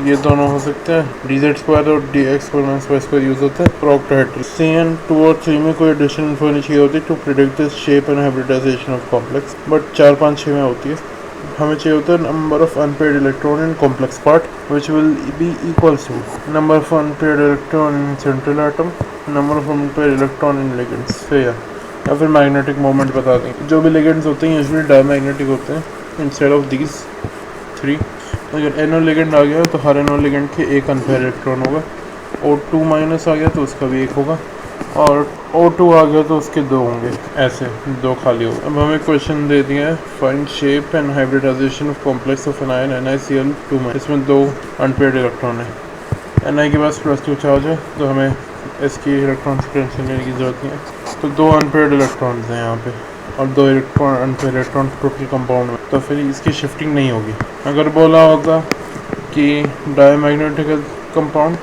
ये दोनों हो सकते हैं। DZ² और DX² यूज होता है प्रोक्टोहेड्रल। CN2 और 3 में कोई एडिशनल इन्फो नहीं चाहिए होती to predict the shape and hybridisation of complex, but 4, 5, 6 में होती है। हमें चाहिए होता है number of unpaired electron in complex part which will be equals to number of unpaired electron in central atom, number of unpaired electron in ligands. या फिर मैग्नेटिक मोमेंट बता दें। जो भी लिगेंड्स होते हैं यूजुअली डायमैग्नेटिक होते हैं इंस्टेड ऑफ दीज 3। अगर NO लिगेंड आ गया तो हर NO लिगेंड के एक अनपेयर इलेक्ट्रॉन होगा। O2- आ गया तो उसका भी एक होगा, और O2 आ गया तो उसके 2 होंगे। ऐसे 2 खाली होगा। अब हमें क्वेश्चन दे दिया है, find shape and hybridisation of complex of an ion NiCl2-। इसमें 2 अनपेयर्ड इलेक्ट्रॉन है। Ni के पास +2 चार्ज है, तो हमें इसकी इलेक्ट्रॉन से टेंशन लेने की जरूरत नहीं है। तो 2 अनपेयर्ड इलेक्ट्रॉन हैं यहाँ पे और 2 electron unpaired electron total compound में, तो फिर इसकी शिफ्टिंग नहीं होगी। अगर बोला होगा कि डायमैग्नेटिक कंपाउंड,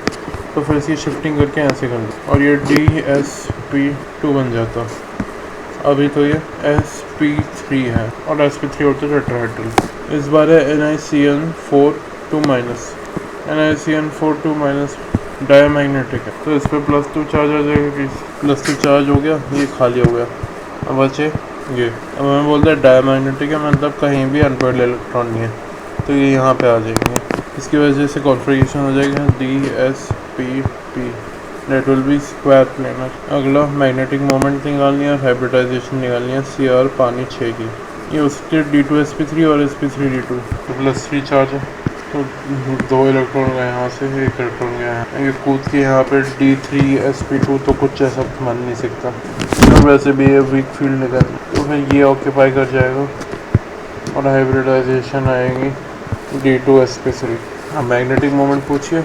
तो फिर इसकी शिफ्टिंग करके ऐसे कर दो और ये DsP2 बन जाता। अभी तो ये sp3 है और sp3 होता है टेट्राहेड्रल। इस बार है NiCN4 2-। NiCN4 2- डायमैग्नेटिक है, तो इस पर +2 चार्ज आ जाएगा। +2 चार्ज हो गया, ये खाली हो गया। अब बचे ये अब हमें बोलते हैं डायमैग्नेटिक है, मतलब कहीं भी अनपेयर्ड इलेक्ट्रॉन नहीं है, तो ये यहाँ पे आ जाएंगे। इसकी वजह से कॉन्फ़िगरेशन हो जाएगा DSPP, that will be square planar. अगला मैग्नेटिक मोमेंट निकालनी है और हाइब्रिडाइजेशन निकालनी है CR पानी 6 की। ये उसके D2sp3 और sp3d2 तो +3 चार्ज है, तो 2 इलेक्ट्रॉन गए यहाँ से, 1 इलेक्ट्रॉन गया है। ये कूद के यहाँ पे D3sp2, तो कुछ ऐसा मान नहीं सकता, और वैसे भी ये वीक फील्ड निकल, तो फिर ये ऑक्यूपाई कर जाएगा और हाइब्रिडाइजेशन आएगी D2sp3। अब मैग्नेटिक मोमेंट पूछिए,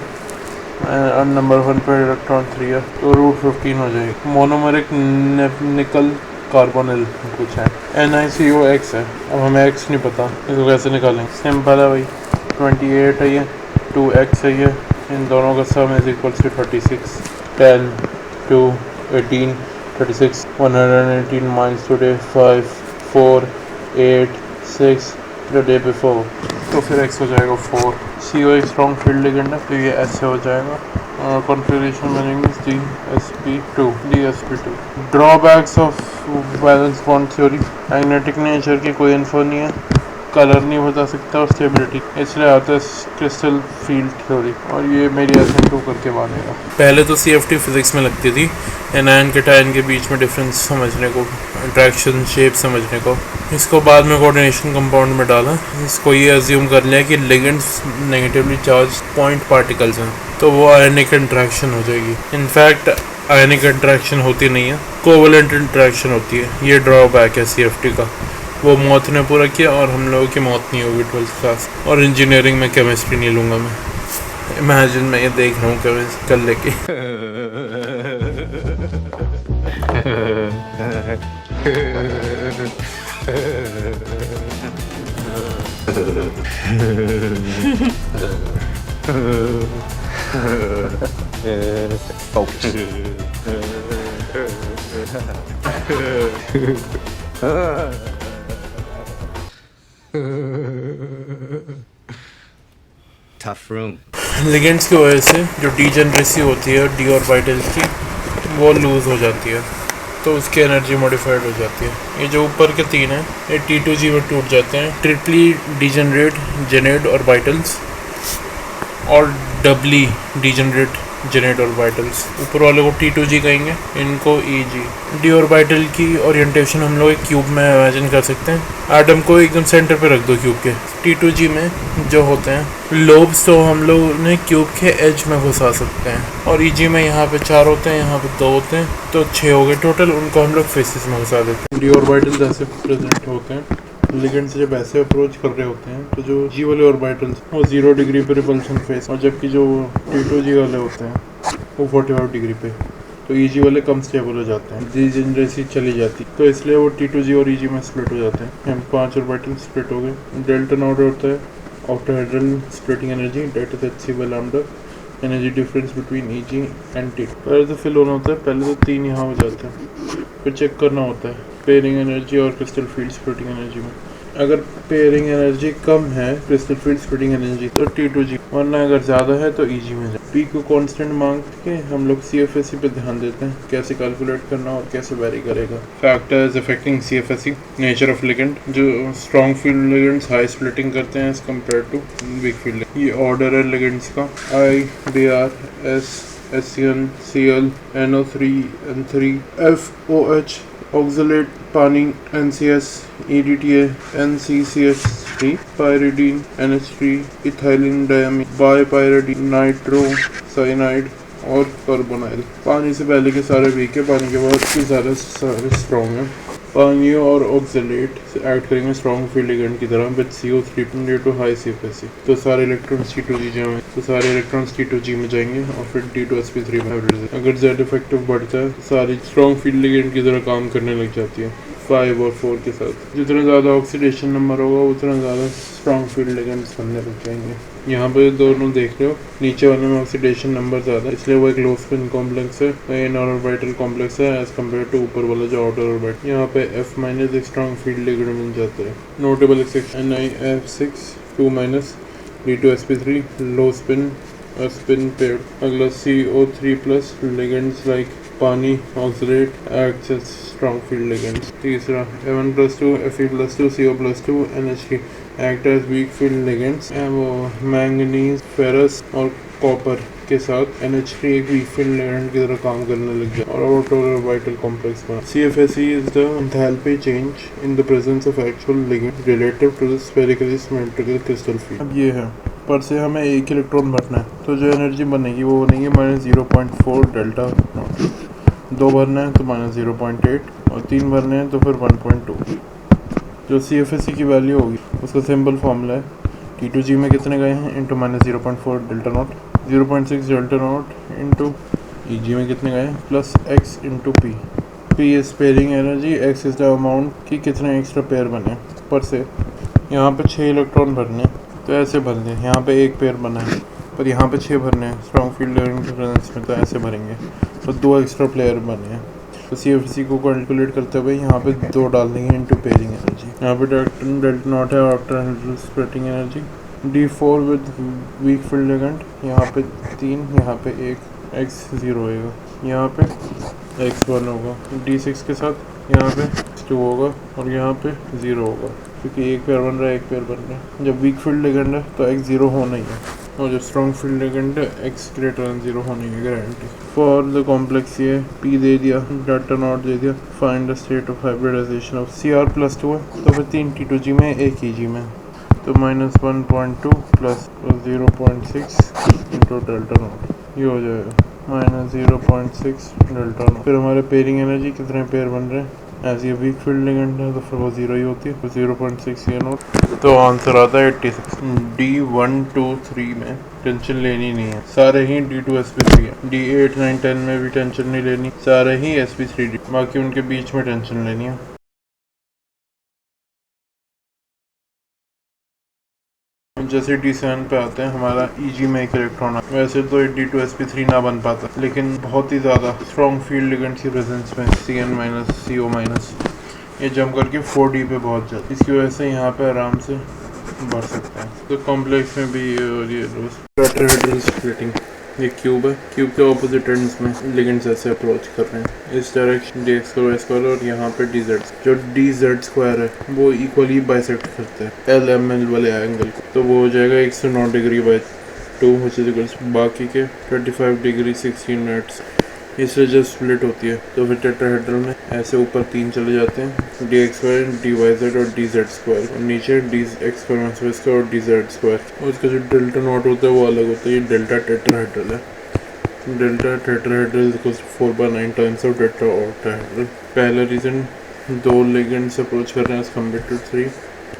नंबर 1 पर इलेक्ट्रॉन 3 है, तो √15 हो जाएगी। मोनोमेरिक निकल कार्बोनिल कुछ है, NiCO(X) है। अब हमें X नहीं पता, इसको कैसे निकालेंगे? सिंपल है भाई, 28 है ये, 2X है ये, इन दोनों का sum is equals to 36, 10 2 18 36, 118 minus today 5 4 8 6 the day before, तो फिर X हो जाएगा 4। CO एक स्ट्रॉन्ग फील्ड लिगेंड है, तो ये ऐसे हो जाएगा। कॉन्फ़िगरेशन बनेंगे DSP2। Drawbacks of valence bond theory, magnetic nature की कोई इन्फो नहीं है, कलर नहीं बता सकता और स्टेबिलिटी, इसलिए आता है क्रिस्टल फील्ड थ्योरी, और ये मेरी SN2 करके मानेगा। पहले तो CFT फिजिक्स में लगती थी, एनायन कैटायन के बीच में डिफरेंस समझने को, इंट्रैक्शन शेप समझने को। इसको बाद में कोऑर्डिनेशन कंपाउंड में डाला। इसको ये अज्यूम कर लिया कि ligands negatively charge point particles हैं, तो वो आयनिक इंट्रैक्शन हो जाएगी। इनफैक्ट आयनिक इंट्रैक्शन होती नहीं है, कोवलेंट इंट्रैक्शन होती है। ये ड्रॉबैक है CFT का। वो मौत ने पूरा किया और हम लोगों की मौत नहीं होगी 12th क्लास। और इंजीनियरिंग में केमिस्ट्री नहीं लूँगा मैं। इमेजिन मैं ये देख रहा हूँ केमिस्ट्री कर लेके। Tough room. लिगेंड्स की वजह से जो डीजेनरेसी होती है डी ऑर्बिटल्स की, वो लूज़ हो जाती है, तो उसकी एनर्जी मॉडिफाइड हो जाती है। ये जो ऊपर के 3 हैं, ये T2G में टूट जाते हैं, ट्रिपली डीजेनरेट जेनेट ऑर्बिटल्स और डबली डीजेनरेट जेनेट ऑर्बिटल्स। ऊपर वाले को T2G कहेंगे, इनको EG। डी ऑर्बिटल की ओरिएंटेशन हम लोग एक क्यूब में इमेजिन कर सकते हैं। एटम को एकदम सेंटर पे रख दो क्यूब के। T2G में जो होते हैं लोब्स, तो हम लोग ने क्यूब के एज में घुसा सकते हैं, और EG में यहाँ पे 4 होते हैं, यहाँ पे 2 होते हैं, तो 6 हो गए टोटल। उनको हम लोग फेसेस में घुसा देते हैं। डी ऑर्बिटल ऐसे प्रेजेंट होते हैं। लिगेंड से जब ऐसे अप्रोच कर रहे होते हैं, तो जो G वाले ऑर्बिटल्स वो 0 डिग्री पे रिपल्शन फेस, और जबकि जो T2G वाले होते हैं वो 45 डिग्री पे, तो EG वाले कम स्टेबल हो जाते हैं, डीजेनरेसी चली जाती, तो इसलिए वो T2G और EG में स्प्लिट हो जाते हैं। हम 5 ऑर्बिटल स्प्लिट हो गए। डेल्टन ऑर्डर होता है octahedral splitting energy, that is hc by lambda, energy difference between EG and T। पहले तो फिल होना होता है, पहले तो 3 यहाँ हो जाते हैं, फिर चेक करना होता है पेयरिंग एनर्जी और क्रिस्टल फील्ड स्प्लिटिंग एनर्जी में। अगर पेयरिंग एनर्जी कम है, क्रिस्टल फील्ड स्प्लिटिंग एनर्जी, तो T2G, वरना अगर ज़्यादा है तो EG में जाए। P को कांस्टेंट मांग के हम लोग CFSE पे ध्यान देते हैं, कैसे कैलकुलेट करना और कैसे वेरी करेगा। Factors affecting CFSE, nature of ligand, जो strong field ligands high splitting करते हैं as compare to weak field. ये ऑर्डर है लिगेंड्स का, I, Br, S, SCN, Cl, NO3, N3, FOH, oxalate पानी, NCS, EDTA, NCCH3, pyridine, NH3, ethylene diamine, bipyridine, nitro cyanide और कार्बोनाइल। पानी से पहले के सारे वीक है, पानी के बाद के सारे स्ट्रॉन्ग है। पानी और ऑक्सलेट ऐड करेंगे स्ट्रॉन्ग फील्ड लिगेंड की तरह with CO3 due to high CFSE, तो सारे इलेक्ट्रॉन्स T2G जाएंगे, तो सारे इलेक्ट्रॉन्स T2G में जाएंगे और फिर D2sp3 में। अगर Z इफेक्टिव बढ़ता है, सारी स्ट्रॉन्ग फील्ड लिगेंड की तरह काम करने लग जाती है 5 और 4 के साथ। जितना ज़्यादा ऑक्सीडेशन नंबर होगा उतना ज़्यादा स्ट्रॉन्ग फील्ड लिगेंड्स बनने लग जाएंगे। यहाँ पे दोनों देख रहे हो, नीचे वाले में ऑक्सीडेशन नंबर ज़्यादा है, इसलिए वो एक लो स्पिन कॉम्प्लेक्स है, इनर ऑर्बिटल कॉम्प्लेक्स है एज कम्पेयर टू ऊपर वाला जो आउटर ऑर्बिटल। यहाँ पे F- एक स्ट्रॉन्ग फील्ड लिगेंड मिल जाता है। Notable exception NiF6 2- D2sp3 low spin spin paired. अगला CO3+ लिगेंड्स लाइक पानी oxalate acts as strong field ligands. तीसरा Fe+2 Fe+2 CO+2 NH3 act as weak field ligands. Manganese ferrous और कॉपर के साथ NH3 एक वीक फील्ड लिगेंड की तरह काम करने लग गया और ऑर्बिटल कॉम्प्लेक्स बना। CFSE is the enthalpy change in the presence of actual ligand relative to the spherically symmetrical crystal field. अब ये है पर से हमें एक इलेक्ट्रॉन भरना है तो जो एनर्जी बनेगी वो बनेगी -0.4 डेल्टा नॉट। 2 भरना है तो -0.8 और 3 भरने हैं तो फिर 1.2। जो CFSE की वैल्यू होगी उसका सिंपल फॉर्मूला है T2G में कितने गए हैं into -0.4 delta not, 0.6 delta not into EG में कितने गए plus x into P। P is pairing energy, x is the amount कि कितने एक्स्ट्रा पेयर बने। पर से यहाँ पे 6 इलेक्ट्रॉन भरने तो ऐसे भर दें, यहाँ पे एक पेयर बना है पर यहाँ पे 6 भरने हैं स्ट्रॉन्ग फील्ड के प्रेजेंस में तो ऐसे भरेंगे तो 2 एक्स्ट्रा प्लेयर बने हैं। तो CFSE को कैलकुलेट करते हुए यहाँ पे 2 डाल देंगे इंटू पेयरिंग एनर्जी। यहाँ पे डेल्टा नॉट है after splitting energy. D4 with weak field ligand, यहाँ पे 3, यहाँ पे 1, x 0 होगा, यहाँ पे x 1 होगा। D6 के साथ यहाँ पे 2 होगा और यहाँ पे 0 होगा क्योंकि एक पेयर बन रहा है एक पेयर बन रहा है। जब वीक फील्ड लिगेंड है तो x 0 होना ही है और जब स्ट्रॉन्ग फील्ड लिगेंड है x ग्रेटर देन 0 होनी है गारंटी। फॉर द कॉम्प्लेक्स ये P दे दिया, डेल्टा नॉट दे दिया, find the state of hybridisation of Cr+2 है तो फिर 3 T2G में 1 EG में तो -1.2 प्लस 0.6 इंटू डेल्टा नॉट ये हो जाएगा -0.6 डेल्टा नॉट। फिर हमारे पेयरिंग एनर्जी कितने पेयर बन रहे हैं एज ये वीक फील्ड लिगेंड है तो फिर वो 0 ही होती है तो 0.6 ये नॉट। तो आंसर आता है 86। D1 2 3 में टेंशन लेनी नहीं है, सारे ही D2 sp3 है। D8 9 10 में भी टेंशन नहीं लेनी, सारे ही sp3d, बाकी उनके बीच में टेंशन लेनी है। जैसे D7 पे आते हैं हमारा EG में एक इलेक्ट्रॉन है, वैसे तो D2 sp3 ना बन पाता लेकिन बहुत ही ज़्यादा स्ट्रॉन्ग फील्ड लिगेंड की प्रेजेंस में Cn- CO- ये जम करके 4D पे पहुंच जाता है, इसकी वजह से यहाँ पे आराम से बढ़ सकते हैं। तो कॉम्प्लेक्स में भी ये टेट्राहेड्रल स्प्लिटिंग, ये क्यूब है, क्यूब के ऑपोजिट एंड्स में लिगेंड्स ऐसे अप्रोच कर रहे हैं इस डायरेक्शन dx2 और यहाँ पे dz, जो dz² है वो इक्वली बाइसेक्ट करते हैं LML वाले एंगल को, तो वो हो जाएगा 109 degree by 2 which is equals बाकी के 25 डिग्री 16 मिनट्स। इससे जब स्प्लिट होती है तो फिर टेट्राहेड्रल में ऐसे ऊपर 3 चले जाते हैं dx2 dyz और dz² और नीचे dx² और dz²। और इसका जो डेल्टा नॉट होता है वो अलग होता है, ये डेल्टा टेट्राहेड्रल है। Delta tetrahedral equals 4/9 times of delta octahedral. पहला रीजन 2 लिगेंड्स अप्रोच कर रहे हैं as compare to 3,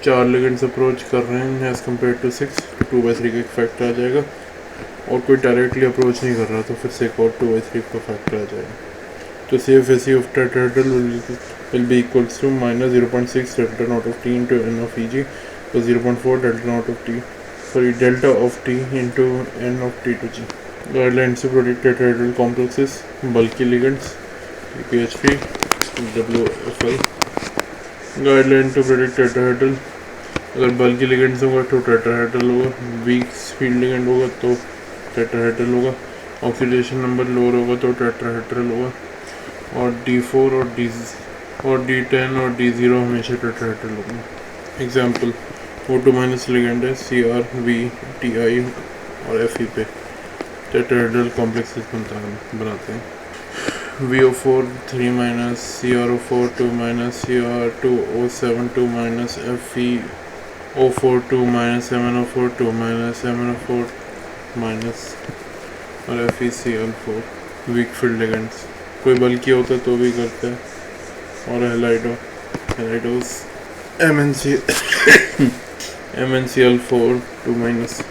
4 ligands approach कर रहे हैं एज कम्पेयर टू 6, 2/3 का एक फैक्टर आ जाएगा और कोई डायरेक्टली अप्रोच नहीं कर रहा तो फिर से एक और 2/3 का फैक्टर आ जाएगा। तो CFSE of tetrahedral will be equals to -0.6 delta naught of T into n of EG plus 0.4 delta naught of T, sorry delta of T into n of T2G। Guidelines to predict tetrahedral complexes, bulky ligands PHP WFL। Guideline to predict tetrahedral, अगर बल्कि लिगेंड्स होगा तो टेट्राहेड्रल होगा, वीक फील्ड लिगेंड होगा तो टेट्राहेड्रल होगा, ऑक्सीडेशन नंबर लोअर होगा तो टेट्राहेड्रल होगा और D4 और D10 और D0 हमेशा टेट्राहेड्रल होगा। एग्जाम्पल O2- लिगेंड है Cr V Ti और Fe पे टेट्राहेड्रल कॉम्प्लेक्सेस बनाते हैं। VO4 3- CrO4 2- Cr2O7 2- FeO4 2- MnO4 2- MnO4- और FeCl4 वीक फील्ड लिगेंड्स। कोई बल्कि होता है तो भी करते हैं और हेलाइडोस MnCl4 2-,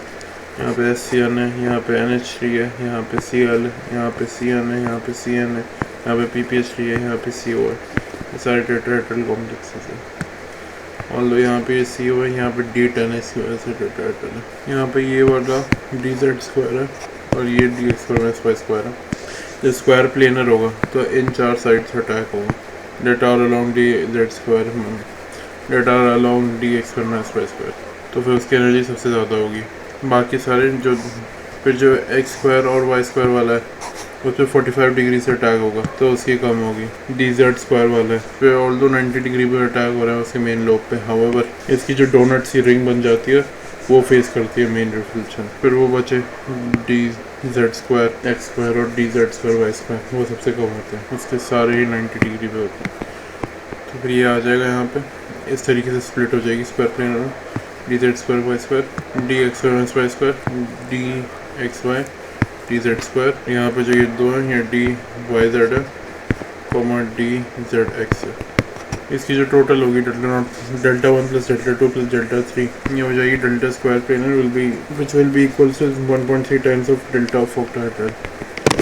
यहाँ पे SCN है, यहाँ पे NH3 है, यहाँ पे Cl है, यहाँ पे Cn है, यहाँ पे Cn है, यहाँ पे PPH3 है, यहाँ पे CO है, ये सारे टेट्राहेड्रल कॉम्प्लेक्सेस है। ऑल्दो यहाँ पे CO है, यहाँ पे D10 है, इसकी वजह से टेट्राहेड्रल है। यहाँ पे ये वाला dz² है और ये dx² है। जब स्क्वायर प्लेनर होगा तो इन 4 साइड्स अटैक होगा, that are along dz², that are along dx², तो फिर उसकी एनर्जी सबसे ज़्यादा होगी। बाकी सारे जो फिर जो x² और y² वाला है उस पर 45 डिग्री से अटैक होगा तो उसकी कम होगी। DZ² वाला है फिर ऑल दो 90 डिग्री पर अटैक हो रहा है उसके मेन लोब पे, हाउएवर इसकी जो डोनट सी रिंग बन जाती है वो फेस करती है मेन रिफ्लेक्शन। फिर वो बचे DZ² X² और DZ² Y², वो सबसे कम होते हैं, उसके सारे ही 90 डिग्री पे होते हैं। तो फिर ये आ जाएगा यहाँ पे, इस तरीके से स्प्लिट हो जाएगी स्क्वायर प्लेन में, DZ² Y², DX² DXY DZ²। यहाँ पे जो ये दो हैं ये DYZ है, DZX है। इसकी जो टोटल होगी delta 1 plus delta 2 plus delta 3 ये हो जाएगी delta square planar which will be equal to 1.3 times of delta of octahedral.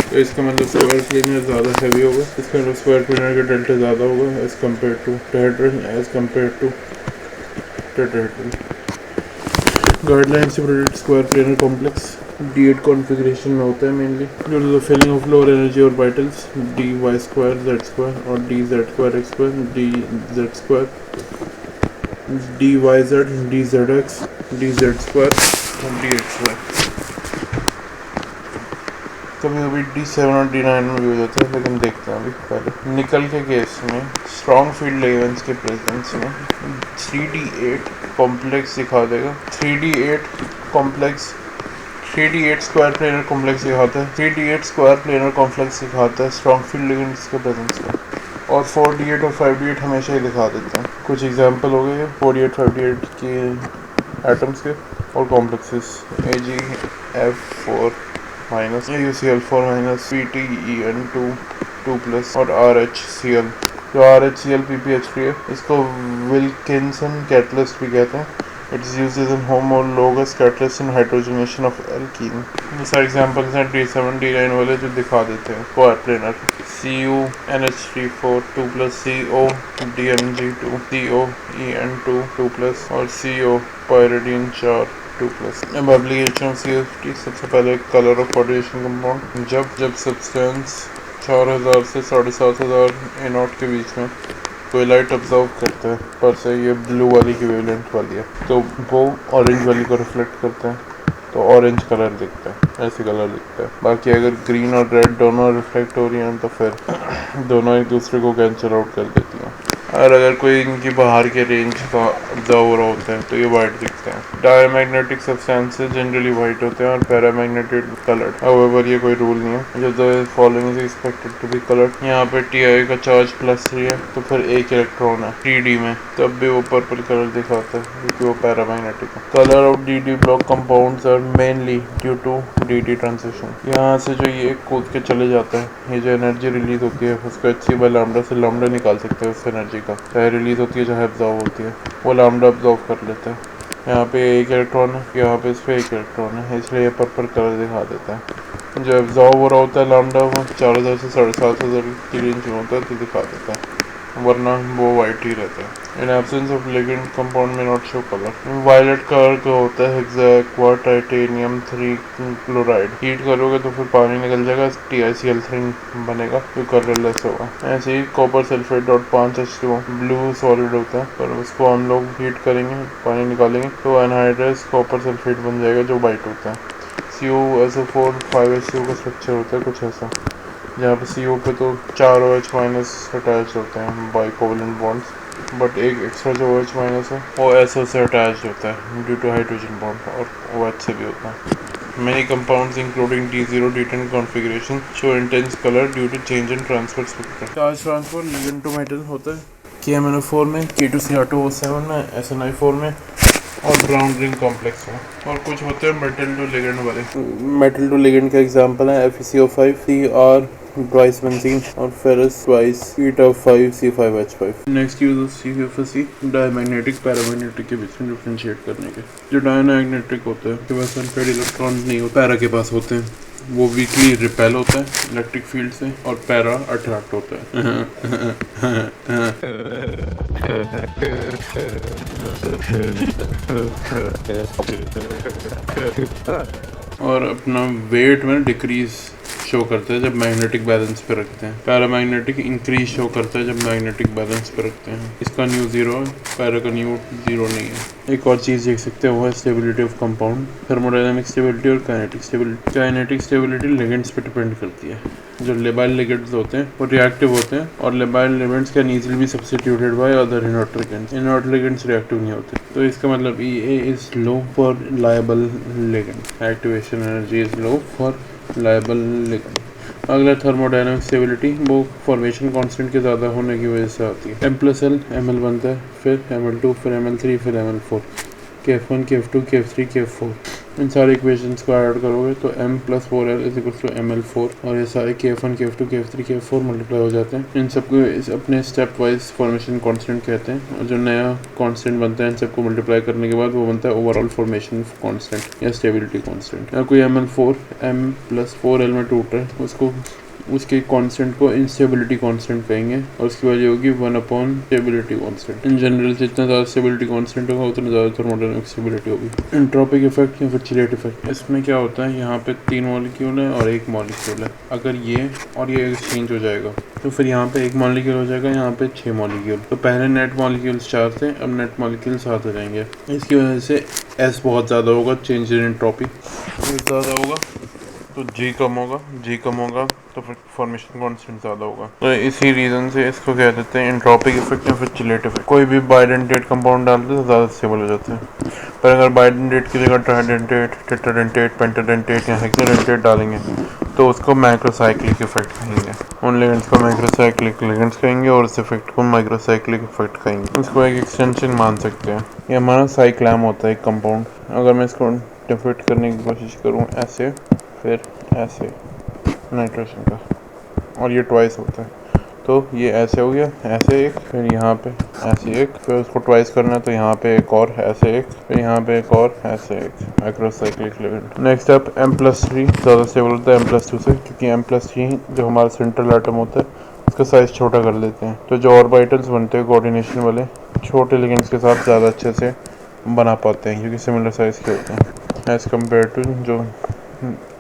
तो इसका मतलब स्क्वायर प्लेनर ज़्यादा हैवी होगा, इसका मतलब स्क्वायर प्लेनर का डेल्टा ज़्यादा होगा as compare to tetrahedral guideline से product square planar complex D8 configuration में होता है mainly due to the filling of lower energy orbitals DY² Z² और DZ² X² DZ² DYZ DZX DZ² और DXY। कभी कभी D7 और D9 में भी हो जाता है, लेकिन देखते हैं अभी पहले। निकल के केस में स्ट्रॉन्ग फील्ड एलिमेंट्स के प्रेजेंस में 3D8 कॉम्प्लेक्स दिखा देगा, 3D8 स्क्वायर प्लेनर कॉम्प्लेक्स दिखाता है, 3D8 स्क्वायर प्लेनर कॉम्प्लेक्स दिखाता है स्ट्रॉन्ग फील्ड एलिमेंट्स के प्रेजेंस में, और 4D8 और 5D8 हमेशा ही दिखा देते हैं। कुछ एग्जांपल हो गए 4D8 5D8 के एटम्स के और complexes AgF4 minus UCl4 minus PtEN2 2+ और RHCl। जो RHCl PPH3 है इसको विल्किंसन कैटलिस्ट भी कहते हैं। It is used as an homologous catalyst in hydrogenation of alkene. ये सारे एग्जांपल्स हैं D7 D9 वाले जो दिखा देते हैं square planar. CuNH3 4 2+ CO DMG2 CO EN2 2+ और CO pyridine 4 2+। अब एप्लीकेशन ऑफ CFT सबसे पहले कलर ऑफ कोऑर्डिनेशन कंपाउंड। जब सब्सटेंस 4000 से 7500 A0 के बीच में कोई लाइट ऑब्जर्व करता है, पर से ये ब्लू वाली की वेवलेंथ वाली है, तो वो ऑरेंज वाली को रिफ्लेक्ट करता है तो ऑरेंज कलर दिखता है, ऐसे कलर दिखता है। बाकी अगर ग्रीन और रेड दोनों रिफ्लेक्ट हो रही हैं तो फिर दोनों एक दूसरे को कैंसिल आउट कर देती हैं। और अगर कोई इनकी बाहर के रेंज का ऑब्जर्व हो रहा होता है तो ये वाइट दिखते हैं। डायमैग्नेटिक सब्सटेंसेस जनरली वाइट होते हैं और पैरामैग्नेटिक कलर्ड। हाउएवर ये कोई रूल नहीं है, जो the following is expected to be coloured. यहाँ पे Ti का चार्ज +3 है तो फिर एक इलेक्ट्रॉन है TD में, तब भी वो पर्पल कलर दिखाता है क्योंकि वो पैरामैग्नेटिक है। Colour of DD block compounds are mainly due to DD transition. यहाँ से जो ये कूद के चले जाता है, ये जो एनर्जी रिलीज होती है उसको hc/λ से लैम्डा निकाल सकते हैं उस एनर्जी का, चाहे रिलीज होती है चाहे ऑब्जर्व होती है, वो लैम्डा ऑब्जर्व कर लेता है। यहाँ पे एक इलेक्ट्रॉन है, यहाँ पे इस पे एक इलेक्ट्रॉन है, इसलिए ये पर्पल कलर दिखा देता है। जो ऑब्जर्व हो रहा होता है लैम्डा वो 4000 से 7500 की रेंज में होता है तो दिखा देता है, वरना वो वाइट ही रहता है। In absence of ligand compound में not show colour. Violet colour का होता है हेक्सा टाइटेनियम 3 क्लोराइड। हीट करोगे तो फिर पानी निकल जाएगा, TiCl3 बनेगा जो कलरलेस होगा। ऐसे ही कॉपर सल्फेट और 5H2 ब्लू सॉलिड होता है, पर उसको हम लोग हीट करेंगे पानी निकालेंगे तो एनहाइड्रस कॉपर सल्फेट बन जाएगा जो वाइट होता है। CuSO4 5H2 का स्ट्रक्चर होता है कुछ ऐसा, जहाँ पे CO पे तो 4 OH- अटैच होते हैं बाइकोवलेंट बॉन्ड्स, बट एक एक्स्ट्रा जो OH- है वो SO से अटैच होता है ड्यू टू हाइड्रोजन बॉन्ड, और OH से भी होता है। Many compounds including D0 D10 configuration show intense color due to change in transfer spectrum. Charge transfer ligand to metal होता है KMnO4 में, K2Cr2O7 में, SNI4 में और ब्राउन रिंग कॉम्प्लेक्स में, और कुछ होते हैं मेटल टू लिगेंड वाले। मेटल टू लिगेंड का एग्जांपल है FeCO5 CR ट्वाइस बेंजीन और ferrous twice eta5 C5H5। Next use of CFC diamagnetic paramagnetic के बीच में डिफरेंशिएट करने के। जो डायमैग्नेटिक होता है उसके पास सल्फेट इलेक्ट्रॉन नहीं होता, पैरा के पास होते हैं, वो वीकली रिपेल होता है इलेक्ट्रिक फील्ड से, और पैरा अट्रैक्ट होता है और अपना वेट में डिक्रीज शो करता है जब मैग्नेटिक बैलेंस पे रखते हैं। पैरामैग्नेटिक इंक्रीज शो करता है जब मैग्नेटिक बैलेंस पे रखते हैं। इसका न्यू 0 है, पैरा का न्यू 0 नहीं है। एक और चीज़ देख सकते हैं वो है stability of compound, thermodynamic stability और kinetic stability. Kinetic stability ligands पे डिपेंड करती है। जो लेबाइल लिगेंड्स होते हैं वो रिएक्टिव होते हैं और labile ligands can easily B substituted by other inert ligands. Inert ligands reactive नहीं होते, तो इसका मतलब EA is low for liable ligand, activation energy is low for liable ligand. अगला थर्मोडायनेमिक स्टेबिलिटी, वो फॉर्मेशन कांस्टेंट के ज़्यादा होने की वजह से आती है। M+L Ml बनता है, फिर Ml2, फिर Ml3, फिर Ml4, Kf1, Kf2, Kf3, Kf4। इन सारे इक्वेशंस को ऐड करोगे तो M+4L is equal to Ml4 और ये सारे Kf1, Kf2, Kf3, Kf4 multiply हो जाते हैं। इन सबको अपने स्टेप वाइज फॉर्मेशन कांस्टेंट कहते हैं और जो नया कांस्टेंट बनता है इन सबको मल्टीप्लाई करने के बाद वो बनता है ओवरऑल फॉर्मेशन कांस्टेंट या स्टेबिलिटी कांस्टेंट। या कोई Ml4 M+4L में टूट रहा है उसको उसके कांस्टेंट को इंस्टेबिलिटी कांस्टेंट कहेंगे और उसकी वजह होगी 1/, स्टेबिलिटी कांस्टेंट। इन जनरल जितना ज़्यादा स्टेबिलिटी कांस्टेंट होगा उतना ज़्यादा थर्मोडायनेमिक स्टेबिलिटी होगी। एंट्रोपिक इफेक्ट या फिर चिलेट इफेक्ट, इसमें क्या होता है, यहाँ पे 3 मॉलिक्यूल है और 1 मॉलिक्यूल है। अगर ये और ये एक्सचेंज हो जाएगा तो फिर यहाँ पे 1 मॉलिक्यूल हो जाएगा, यहाँ पे 6 मॉलिक्यूल। तो पहले नेट मॉलिक्यूल्स 4 थे, अब नेट मॉलिक्यूल 7 हो जाएंगे। इसकी वजह से S बहुत ज़्यादा होगा, चेंज इन एंट्रोपी ज़्यादा होगा तो G कम होगा तो फिर फॉर्मेशन कांस्टेंट ज़्यादा होगा। तो इसी रीज़न से इसको कह देते हैं एंट्रोपिक इफेक्ट या फिर चिलेट इफेक्ट। कोई भी बाइडेंटेट कंपाउंड डालते तो ज़्यादा स्टेबल हो जाते हैं, पर अगर बाइडेंटेट की जगह ट्राइडेंटेट, टेट्राडेंटेट, पेंटाडेंटेट या हेक्साडेंटेट डालेंगे तो उसको माइक्रोसाइक्लिक इफेक्ट कहेंगे। उन लिगेंड्स को माइक्रोसाइक्लिक लिगेंड्स कहेंगे और उस इफेक्ट को माइक्रोसाइक्लिक इफेक्ट कहेंगे। इसको एक एक्सटेंशन मान सकते हैं। ये हमारा साइक्लैम होता है एक कंपाउंड। अगर मैं इसको डिफिट करने की कोशिश करूँ ऐसे, फिर ऐसे नाइट्रोजन का, और ये ट्वाइस होता है तो ये ऐसे हो गया, ऐसे एक, फिर यहाँ पे ऐसे एक, फिर उसको ट्वाइस करना है तो यहाँ पे एक और ऐसे एक, फिर यहाँ पे एक और ऐसे एक, microcyclic ligand. Next up M+3 ज़्यादा स्टेबल होता है M+2 से, क्योंकि M+3 जो हमारा सेंट्रल एटम होता है उसका साइज़ छोटा कर देते हैं। तो जो ऑर्बिटल्स बनते हैं कोऑर्डिनेशन वाले, छोटे लिगेंड्स के साथ ज़्यादा अच्छे से बना पाते हैं क्योंकि सिमिलर साइज़ के होते हैं एज़ कम्पेयर टू जो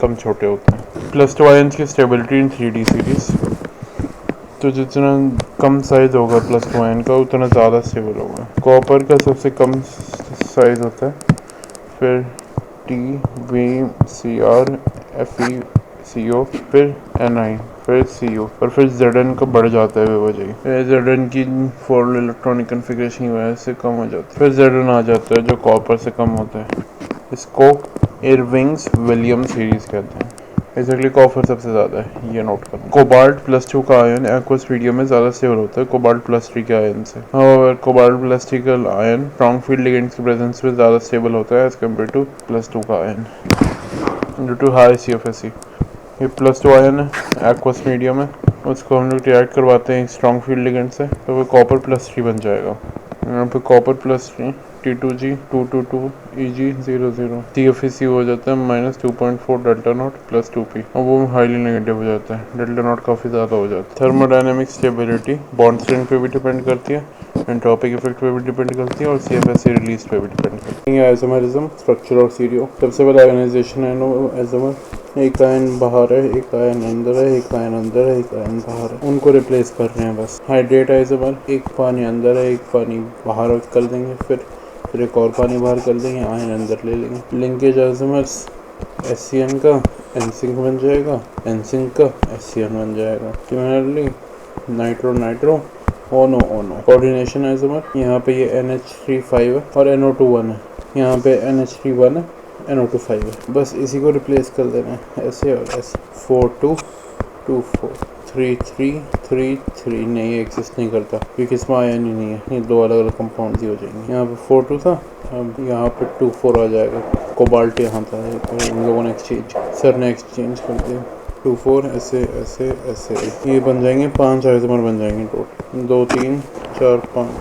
कम छोटे होते हैं। +2 आयंस की स्टेबिलिटी इन 3D सीरीज, तो जितना कम साइज होगा +2 आयन का उतना ज़्यादा स्टेबल होगा। कॉपर का सबसे कम साइज होता है, फिर TbCr, FeCO, फिर Ni, फिर CO और फिर Zn का बढ़ जाता है बेवजह। Zn की 4 इलेक्ट्रॉनिक कन्फिग्रेशन की वजह से कम हो जाता है, फिर Zn आ जाता है जो कॉपर से कम होता है। इसको इरविंग्स विलियम सीरीज कहते हैं। बेसिकली कॉपर सबसे ज़्यादा है, ये नोट करना। कोबाल्ट +2 का आयन एक्वस मीडियम में ज़्यादा स्टेबल होता है कोबाल्ट +3 के आयन से। और कोबाल्ट +3 का आयन स्ट्रॉन्ग फील्ड लिगेंड्स की प्रेजेंस में ज़्यादा स्टेबल होता है एज कम्पेयर टू +2 का ion due to high CFSE। ये +2 आयन है, एक्वस मीडियम है, उसको हम लोग रिएक्ट करवाते हैं स्ट्रॉन्ग फील्ड लिगेंड से तो वो कॉपर +3 बन जाएगा। यहाँ पे कॉपर +3 T2G 222 Eg00 CFEC हो जाता है -2.4 डेल्टा नॉट + 2p और वो हाईली नेगेटिव हो जाता है, डेल्टा नॉट काफ़ी ज़्यादा हो जाता है। थर्मोडायनेमिक स्टेबिलिटी बॉन्ड स्ट्रेंथ पे भी डिपेंड करती है, एंट्रोपिक इफेक्ट पे भी डिपेंड करती है और CFSE रिलीज पे भी डिपेंड करती है। आइसोमेरिज्म, स्ट्रक्चर और सीरियो। सबसे पहले आयनाइजेशन आइसोमर, एक आयन बाहर है, एक आयन अंदर है, एक आयन अंदर है, एक आयन बाहर है, उनको रिप्लेस कर रहे हैं बस। हाइड्रेट आइसोमर, एक पानी अंदर है, एक पानी बाहर कर देंगे, फिर एक और पानी बाहर कर देंगे, आयन अंदर ले लेंगे। लिंकेज आइसोमर्स, HCN का एनसिंक बन जाएगा, एनसिंक का HCN बन जाएगा। सिमिलरली नाइट्रो नाइट्रो, ओनो ओनो। कोऑर्डिनेशन आइसोमर, यहाँ पे ये NH3 है और NO2 1 है, यहाँ पे NH3 1 है, NO2 5 है। बस इसी को रिप्लेस कर देना है, ऐसे और ऐसे। 4 2 2 4 3 3 3 3 नहीं, एग्जिस्ट नहीं करता क्योंकि इसमें आयन ही नहीं है, ये 2 अलग अलग कंपाउंड ही हो जाएंगे। यहाँ पे 4 2 था, अब यहाँ पे 2 4 आ जाएगा। कोबाल्ट यहाँ था, इन लोगों ने सर ने एक्सचेंज कर दिया। 2 4 ऐसे ऐसे ऐसे, ये बन जाएंगे 5 आइसोमर बन जाएंगे टोटल। 2 3 4 5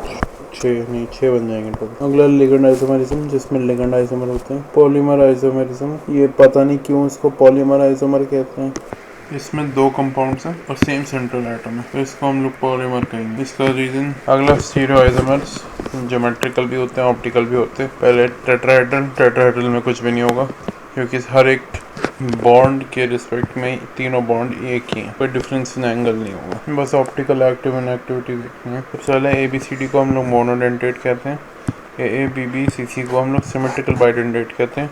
6 बन जाएंगे टोटल। अगला लिगेंड आइसोमेरिज्म, जिसमें लिगेंड आइसोमर होते हैं। पॉलीमर आइसोमेरिज्म, ये पता नहीं क्यों इसको पॉलीमर आइसोमर कहते हैं। इसमें 2 कंपाउंड्स हैं और सेम सेंट्रल एटम है, तो इसको हम लोग पॉलीमर कहेंगे। इसका रीजन, अगला स्टीरियो आइसोमर्स, ज्योमेट्रिकल भी होते हैं, ऑप्टिकल भी होते हैं। पहले टेट्राहेड्रल में कुछ भी नहीं होगा क्योंकि हर एक बॉन्ड के रिस्पेक्ट में तीनों बॉन्ड एक ही हैं, कोई डिफरेंस इन एंगल नहीं होगा, बस ऑप्टिकल एक्टिव एंड एक्टिविटी देखनी है। सबसे पहले ABCD को हम लोग मोनोडेंटेट कहते हैं, AABBCC को हम लोग सिमेट्रिकल बाइडेंटेट कहते हैं,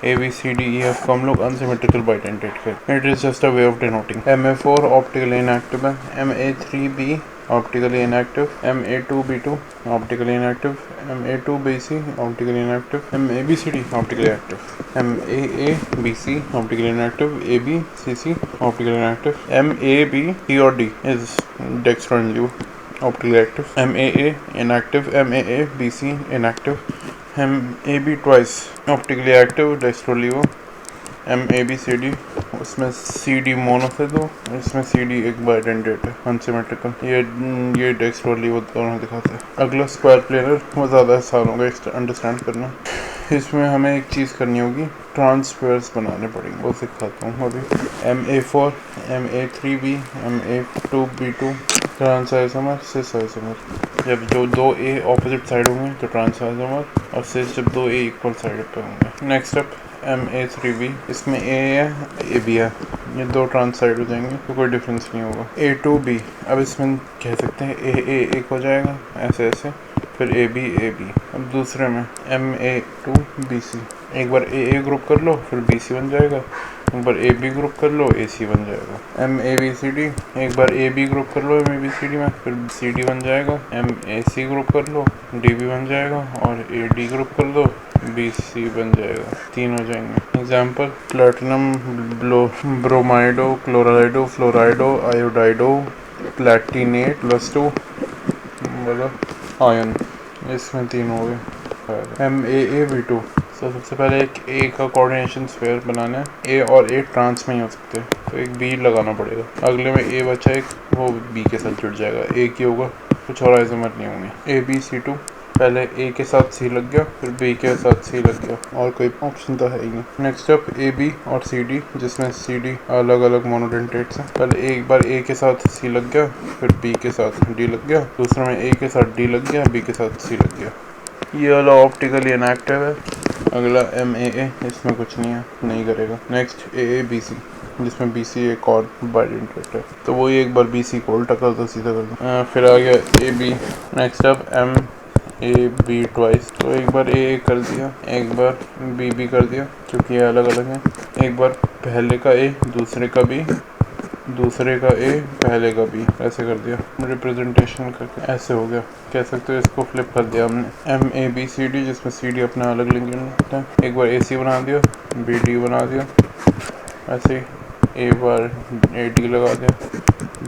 ABCDEF को हम लोग अनसिमेट्रिकल बाइडेंटेट कहते हैं। It is just a way of denoting. MA4 optically inactive है, MA3B optically inactive, MA2B2 optically inactive, MA2BC optically inactive, MABCD optically active, MAABC optically inactive, ABCC optically inactive, MAB और D is dextro optically active, MAA inactive, MAABC inactive, MAB twice optically active, dextrolevo, MABCD उसमें CD मोनो से दो, इसमें CD एक बाइडेंटेट है अनसिमेट्रिकल, ये डेक्स्ट्रोलेवो दोनों दिखाते हैं। अगला स्क्वायर प्लेनर, वो ज़्यादा आसान होगा अंडरस्टैंड करना। इसमें हमें एक चीज़ करनी होगी, ट्रांसफर्स बनाने पड़ेंगे, वो सिखाता हूँ अभी। MA4 MA3B MA2B2 trans isomer, cis isomer. जब जो दो A ऑपोजिट साइड होंगे तो ट्रांस आइसोमर, और सिस जब दो A इक्वल साइड पे होंगे। नेक्स्ट अप MA3B, इसमें A है AB है, ये दो ट्रांस साइड हो जाएंगे तो कोई डिफरेंस नहीं होगा। A2B, अब इसमें कह सकते हैं AA एक हो जाएगा ऐसे ऐसे, फिर AB AB। अब दूसरे में MA2BC, एक बार AA ग्रुप कर लो फिर BC बन जाएगा, एक बार AB ग्रुप कर लो AC बन जाएगा। MABCD, एक बार AB ग्रुप कर लो MABCD में फिर CD बन जाएगा, MAC ग्रुप कर लो DB बन जाएगा, और AD ग्रुप कर दो BC बन जाएगा, तीन हो जाएंगे। एग्जाम्पल, प्लेटिनम ब्रोमाइडो क्लोराइडो फ्लोराइडो आयोडाइडो प्लैटिनेट +2 मतलब आयन, इसमें तीन हो गए। MAAB2, सबसे पहले एक A का कोऑर्डिनेशन स्फीयर बनाना है, A और A ट्रांस में ही हो सकते हैं तो एक B लगाना पड़ेगा। अगले में A बचा एक, वो B के साथ जुड़ जाएगा, एक ही होगा, कुछ और आइसोमर नहीं होंगे। ABC2, पहले A के साथ C लग गया फिर B के साथ C लग गया, और कोई ऑप्शन तो है ही नहीं। नेक्स्ट अप AB और CD, जिसमें CD अलग अलग मोनोडेंटेट्स हैं। पहले एक बार A के साथ C लग गया फिर B के साथ D लग गया, दूसरे में A के साथ D लग गया B के साथ C लग गया, ये वाला ऑप्टिकली इनएक्टिव है। अगला MAA, इसमें कुछ नहीं है, नहीं करेगा। नेक्स्ट AABC, जिसमें BC एक और बाइडेंटेट है, तो वही एक बार BC को उल्टा कर दो, सीधा कर दो। फिर आ गया AB। नेक्स्ट अब MAB ट्वाइस, तो एक बार AA कर दिया, एक बार BB कर दिया, क्योंकि ये अलग अलग है। एक बार पहले का A दूसरे का B, दूसरे का A पहले का B, ऐसे कर दिया रिप्रेजेंटेशन करके, ऐसे हो गया। कह सकते हो इसको फ्लिप कर दिया हमने। MABCD, जिसमें CD अपना अलग लिंक होता है, एक बार AC बना दिया, BD बना दिया, ऐसे एक बार AD लगा दिया,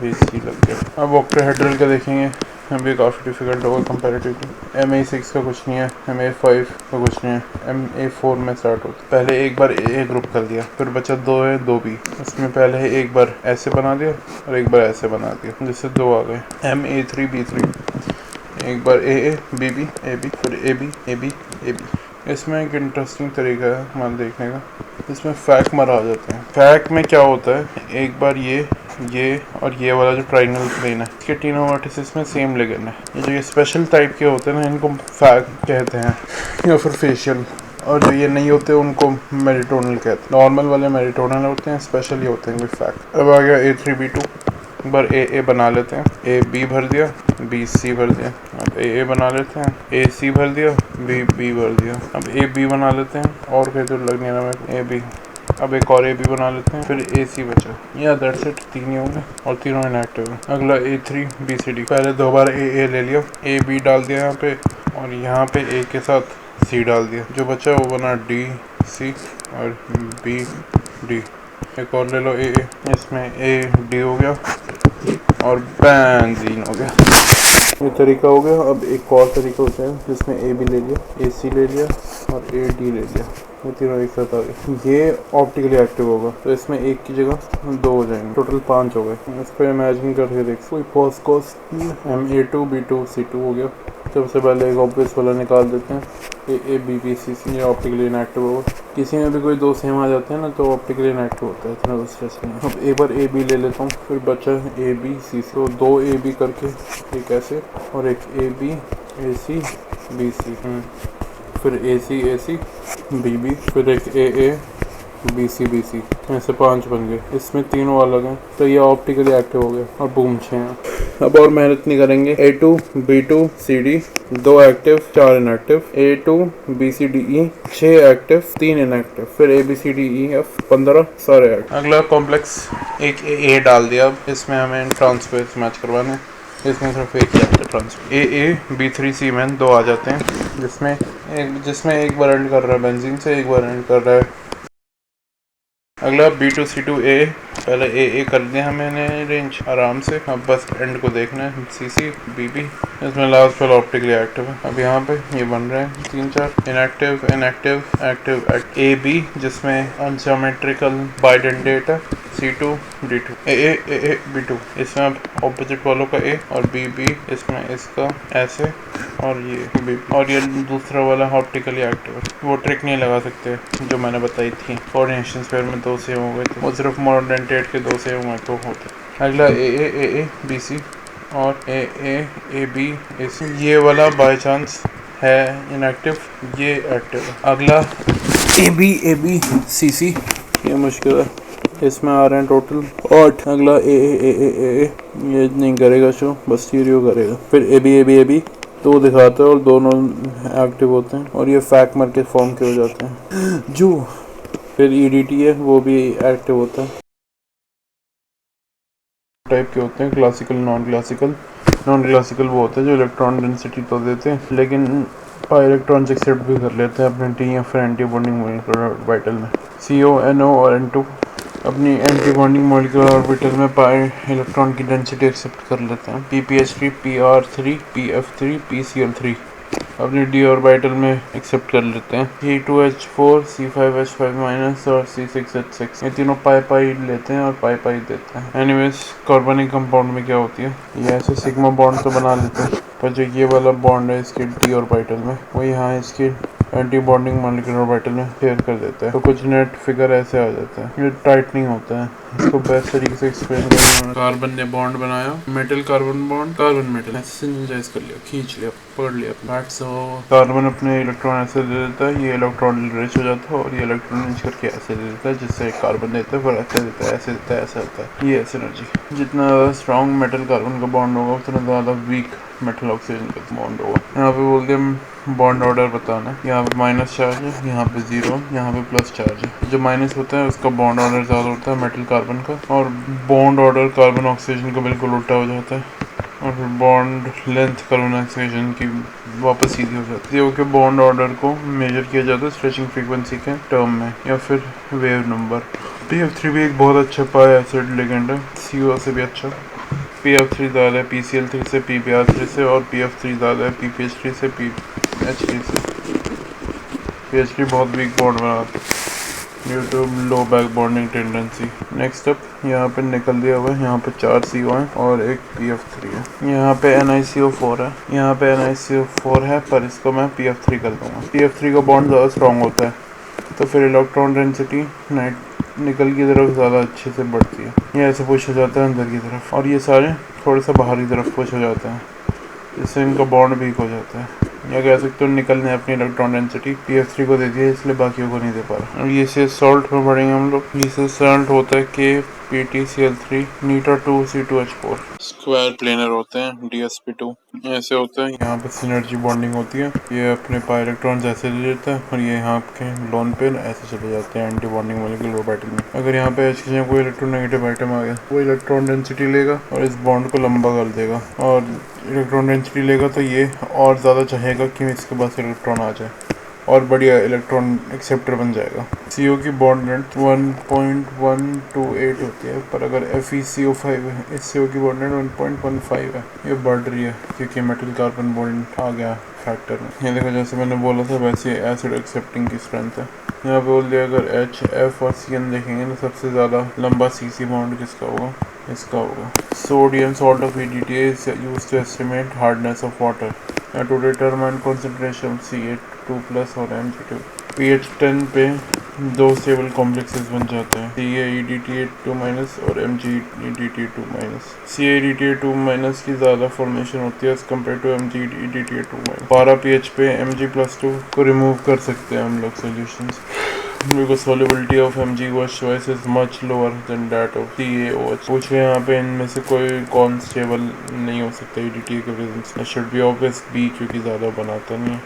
BC लग गया। अब ऑक्टाहेड्रल का देखेंगे, अभी काफ़ी डिफिकल्ट होगा कंपैरेटिवली। MA6 का कुछ नहीं है, MA5 का कुछ नहीं है, MA4 में स्टार्ट होता है। पहले एक बार A ग्रुप कर दिया, फिर बचा दो है दो B, उसमें पहले एक बार ऐसे बना दिया और एक बार ऐसे बना दिया, जिससे दो आ गए। MA3B3, एक बार AA BB AB फिर AB AB AB। इसमें एक इंटरेस्टिंग तरीका है हमारे देखने का, इसमें फैक मर आ जाते हैं। फैक में क्या होता है, एक बार ये और ये वाला जो ट्राइंगल प्लेन है, इसके तीनों वर्टिसेस में सेम लेगन है। ये जो ये स्पेशल टाइप के होते हैं ना, इनको फैक कहते हैं या फिर फेशियल, और जो ये नहीं होते उनको मेरिटोनल कहते हैं। नॉर्मल वाले मेरिटोनल होते हैं, स्पेशल ही होते हैं कोई फैक। अब आ गया A3B2, एक बार AA बना लेते हैं, AB भर दिया, BC भर दिया, अब AA बना लेते हैं, AC भर दिया, B भर दिया, अब AB बना लेते हैं, और कहीं तो लग नहीं रहा मेरे AB, अब एक और AB बना लेते हैं, फिर AC बचा, या दैट्स इट, तीन ही होंगे और तीनों इनएक्टिव है। अगला A3BCD, पहले दो बार AA ले लिया, AB डाल दिया यहाँ पे, और यहाँ पे A के साथ C डाल दिया, जो बचा वो बना DC और BD। एक और ले लो AA, इसमें AD हो गया और बेंजीन हो गया। ये तरीका हो गया। अब एक और तरीका होता है जिसमें AB ले लिया, AC ले लिया और AD ले लिया, ये तीनों एक साथ आ गए। ये ऑप्टिकली एक्टिव होगा, तो इसमें एक की जगह दो हो जाएंगे, टोटल 5 हो गए। इसको इमेजिन करके देख, कोई पॉस MA2B2C2 हो गया। सबसे पहले एक ऑब्वियस वाला निकाल देते हैं, AABBCC, ये ऑप्टिकली इनएक्टिव होगा। किसी में भी कोई दो सेम आ जाते हैं ना तो ऑप्टिकली इनएक्टिव होता है, इतना स्ट्रेस नहीं है। अब एक बार AB ले लेता हूँ, फिर बचा ABCC, तो दो AB करके एक ऐसे और एक AB AC BC, फिर AC BB, फिर एक AA BC ऐसे 5 बन गए। इसमें तीनों अलग हैं तो ये ऑप्टिकली एक्टिव हो गया और बूम 6 हैं। अब और मेहनत नहीं करेंगे। A2 B2 CD 2 active 4 inactive, A2 BCDE 6 active 3 inactive, फिर ABCDEF 15 सारे एक्टिव। अगला कॉम्प्लेक्स एक A डाल दिया। अब इसमें हमें ट्रांसफर मैच करवाना है। इसमें सिर्फ एक ट्रांसफर A B3 सीमेन 2 आ जाते हैं, जिसमें एक बार एंड कर रहा है बेंजीन से, एक बार एंड कर रहा है। अगला B2 C2 A, पहले A कर दिया मैंने रेंज आराम से। अब बस एंड को देखना है CC BB। इसमें लास्ट वाला ऑप्टिकली एक्टिव है। अब यहाँ पे ये बन रहे हैं 3-4 इनएक्टिव इनएक्टिव एक्टिव AB, जिसमें अनसिमेट्रिकल बाइडेंडेट है C2 D2 A B2। इसमें अब ऑपोजिट वालों का A और BB, इसमें इसका ऐसे और ये B, और ये दूसरा वाला ऑप्टिकली एक्टिव है। वो ट्रिक नहीं लगा सकते जो मैंने बताई थी। कोऑर्डिनेशन स्फीयर में 2 सेम हो गए थे, वो सिर्फ मॉडरेटेड के 2 सेम हुए तो होते। अगला AA BC और AB AC। ये वाला बाय चांस है इनएक्टिव, ये एक्टिव है। अगला AB CC, ये मुश्किल है। इसमें आ रहे हैं टोटल 8। अगला A ये नहीं करेगा शो, बस स्टीरियो करेगा। फिर AB तो दिखाते हैं और दोनों एक्टिव होते हैं और ये फैक मर के फॉर्म के हो जाते हैं जो। फिर EDT है, वो भी एक्टिव होता है। टाइप के होते हैं क्लासिकल नॉन क्लासिकल वो होते हैं जो इलेक्ट्रॉन डेंसिटी तो देते हैं लेकिन पाई इलेक्ट्रॉन्स एक्सेप्ट भी कर लेते हैं अपने टी या फिर एंटी बॉन्डिंग मॉलिक्यूलर ऑर्बिटल में। CO NO और N2 अपनी एंटी बॉन्डिंग मॉलिक्यूलर ऑर्बिटल में पाई इलेक्ट्रॉन की डेंसिटी एक्सेप्ट कर लेते हैं। PPH3 PR3 PF3 PCl3 अपनी डी ऑर्बिटल में एक्सेप्ट कर लेते हैं। C2H4 C5H5- और C6H6 ये तीनों पाई लेते हैं और पाई देते हैं। एनीवेज कार्बनिक कंपाउंड में क्या होती है, ये ऐसे सिग्मा बॉन्ड तो बना लेते हैं पर जो ये वाला बॉन्ड है इसके डी ऑर्बिटल में, वो यहाँ इसकी एंटी बॉन्डिंग मॉलिक्यूलर ऑर्बिटल में शेयर कर देता है। तो कुछ नेट फिगर ऐसे आ जाता है। ये टाइटनिंग होता है। इसको बेस्ट तरीके से एक्सप्लेन करना। कार्बन ने बॉन्ड बनाया, metal carbon bond, carbon metal ऐसे सिंथेसाइज कर लिया, खींच लिया, पकड़ लिया। कार्बन अपने इलेक्ट्रॉन ऐसे दे देता है, ये इलेक्ट्रॉन रिच हो जाता है और ये इलेक्ट्रॉन रिच करके ऐसे दे देता है, जिससे कार्बन देता है फिर ऐसे देता है, ऐसे देता है, ऐसा होता है। ये एनर्जी। जितना स्ट्रॉन्ग मेटल कार्बन का बॉन्ड होगा उतना ज़्यादा वीक मेटल ऑक्सीजन का बॉन्ड होगा। यहाँ पे बोलते हैं बॉन्ड ऑर्डर बताना है। यहाँ पे माइनस चार्ज है, यहाँ पे 0, यहाँ पे प्लस चार्ज है। जो माइनस होता है उसका बॉन्ड ऑर्डर ज़्यादा होता है मेटल कार्बन का, और बॉन्ड ऑर्डर कार्बन ऑक्सीजन का बिल्कुल उल्टा हो जाता है। और फिर बॉन्ड लेंथ कार्बन ऑक्सीजन की वापस सीधी हो जाती है। क्योंकि बॉन्ड ऑर्डर को मेजर किया जाता है स्ट्रेचिंग फ्रीक्वेंसी के टर्म में या फिर वेव नंबर। PF3 भी एक बहुत अच्छा पाई एसिड लिगेंड है, CO से भी अच्छा। PF3 ज़्यादा है PCl3 से, PBr3 से, और PF3 ज़्यादा है PPH3 से, PH3 से। PH3 बहुत वीक बॉन्ड बनाता है due to low back bonding tendency. Next up यहाँ पे निकल दिया हुआ है, यहाँ पे 4 CO है और एक PF3 है। यहाँ पे NiCO4 है, यहाँ पे NiCO4 है, पर इसको मैं PF3 कर दूँगा। PF3 का बॉन्ड ज़्यादा स्ट्रॉन्ग होता है तो फिर इलेक्ट्रॉन डेंसिटी निकल की तरफ ज़्यादा अच्छे से बढ़ती है। ये ऐसे पुश हो जाता है अंदर की तरफ, और ये सारे थोड़े सा बाहर की तरफ पुश हो जाते हैं, जिससे इनका बॉन्ड वीक हो जाता है। या कह सकते हो निकल ने अपनी इलेक्ट्रॉन डेंसिटी PF3 को दे दी है, इसलिए बाकियों को नहीं दे पा रहा। अब ये से सॉल्ट में पढ़ेंगे हम लोग। ये सॉल्ट होता है KPTCl3 niter2C2H4। स्क्वायर प्लेनर होते हैं DsP2 ऐसे होता है। यहाँ पे सिनर्जी बॉन्डिंग होती है, ये अपने पाई इलेक्ट्रॉन्स ऐसे ले लेता है और ये यहाँ के लोन पे ऐसे चले जाते हैं एंटी बॉन्डिंग मॉलिक्यूलर ऑर्बिटल में। अगर यहाँ पे H की जगह कोई इलेक्ट्रोनेगेटिव आइटम आ गया, वो इलेक्ट्रॉन डेंसिटी लेगा और इस बॉन्ड को लंबा कर देगा, और इलेक्ट्रॉन डेंसिटी लेगा तो ये और ज़्यादा चाहेगा कि इसके पास इलेक्ट्रॉन आ जाए और बढ़िया इलेक्ट्रॉन एक्सेप्टर बन जाएगा। CO की बॉन्ड लेंथ 1.128 होती है, पर अगर FeCO5 है, इस CO की बॉन्ड लेंथ 1.15 है। ये बढ़ रही है क्योंकि मेटल कार्बन बॉन्ड आ गया फैक्टर में। ये देखो जैसे मैंने बोला था वैसे एसिड एक्सेप्टिंग की स्ट्रेंथ है। यहाँ पे बोल दिया अगर H, F और CN देखेंगे तो सबसे ज़्यादा लंबा CC बॉन्ड किसका होगा, इसका होगा। Sodium salt of EDTA is used to estimate hardness of water and to determine concentration of Ca2+ और Mg2। pH 10 पे 2 स्टेबल कॉम्प्लेक्सेस बन जाते हैं, CaEDTA2- और MgEDTA2-। CaEDTA2- की ज़्यादा फॉर्मेशन होती है as compare to MgEDTA2-। 12 pH पे Mg+2 को रिमूव कर सकते हैं हम लोग solution. because solubility of MgOH twice is much lower than that of CaOH. पूछ रहे हैं यहाँ पे इनमें से कोई कौन स्टेबल नहीं हो सकता EDTA के प्रेजेंस में. should be obvious B क्योंकि ज़्यादा बनाता नहीं है.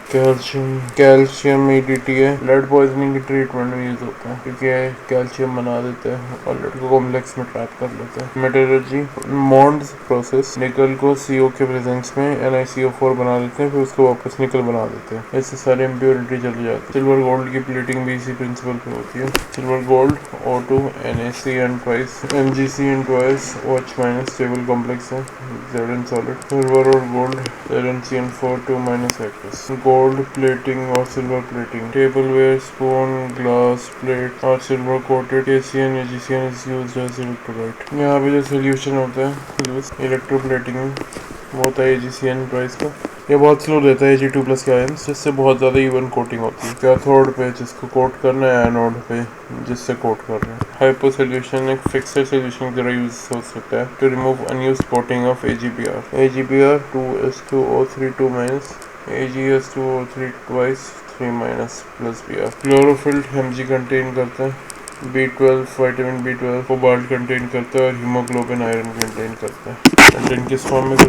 कैल्शियम EDTA ब्लड पॉइजनिंग की ट्रीटमेंट में यूज होता है क्योंकि कैल्शियम बना देते हैं और ब्लड को कॉम्प्लेक्स में ट्रैप कर लेते हैं. मेटलर्जी मॉन्ड्स प्रोसेस निकल को CO के प्रेजेंस में NiCO4 बना देते हैं, फिर उसको वापस निकल बना देते हैं. इससे सारी इम्प्योरिटी चली जाती है. सिल्वर गोल्ड की प्लेटिंग भी इसी प्रिंसिपल पे होती है. Silver gold O2 NaCN twice MgCN twice OH minus stable complex है Zn सॉलिड. सिल्वर और gold ZnCN4 2 minus aqueous. Gold plating और silver plating tableware spoon glass plate और silver coated KCN AgCN is used as electrolyte. यहाँ पे जो सोल्यूशन होता है यूज इलेक्ट्रोप्लेटिंग में वो होता है AgCN twice का. ये बहुत स्लो देता है Ag2+ के आयंस जिससे बहुत ज़्यादा इवन कोटिंग होती है. कैथोड पे जिसको कोट करना है, एनोड पे जिससे कोट कर रहे हैं. हाइपो सोल्यूशन एक फिक्सर सोल्यूशन की तरह यूज हो सकता है to remove unused coating of AgBr 2s2O3 2 minus AgS2O3 twice 3 minus plus Br. क्लोरोफिल्ड Mg contain करता है. B12 vitamin B12 cobalt contain करता है और हीमोग्लोबिन आयरन कंटेन करता है. कंटेन किस फॉर्म में करता है?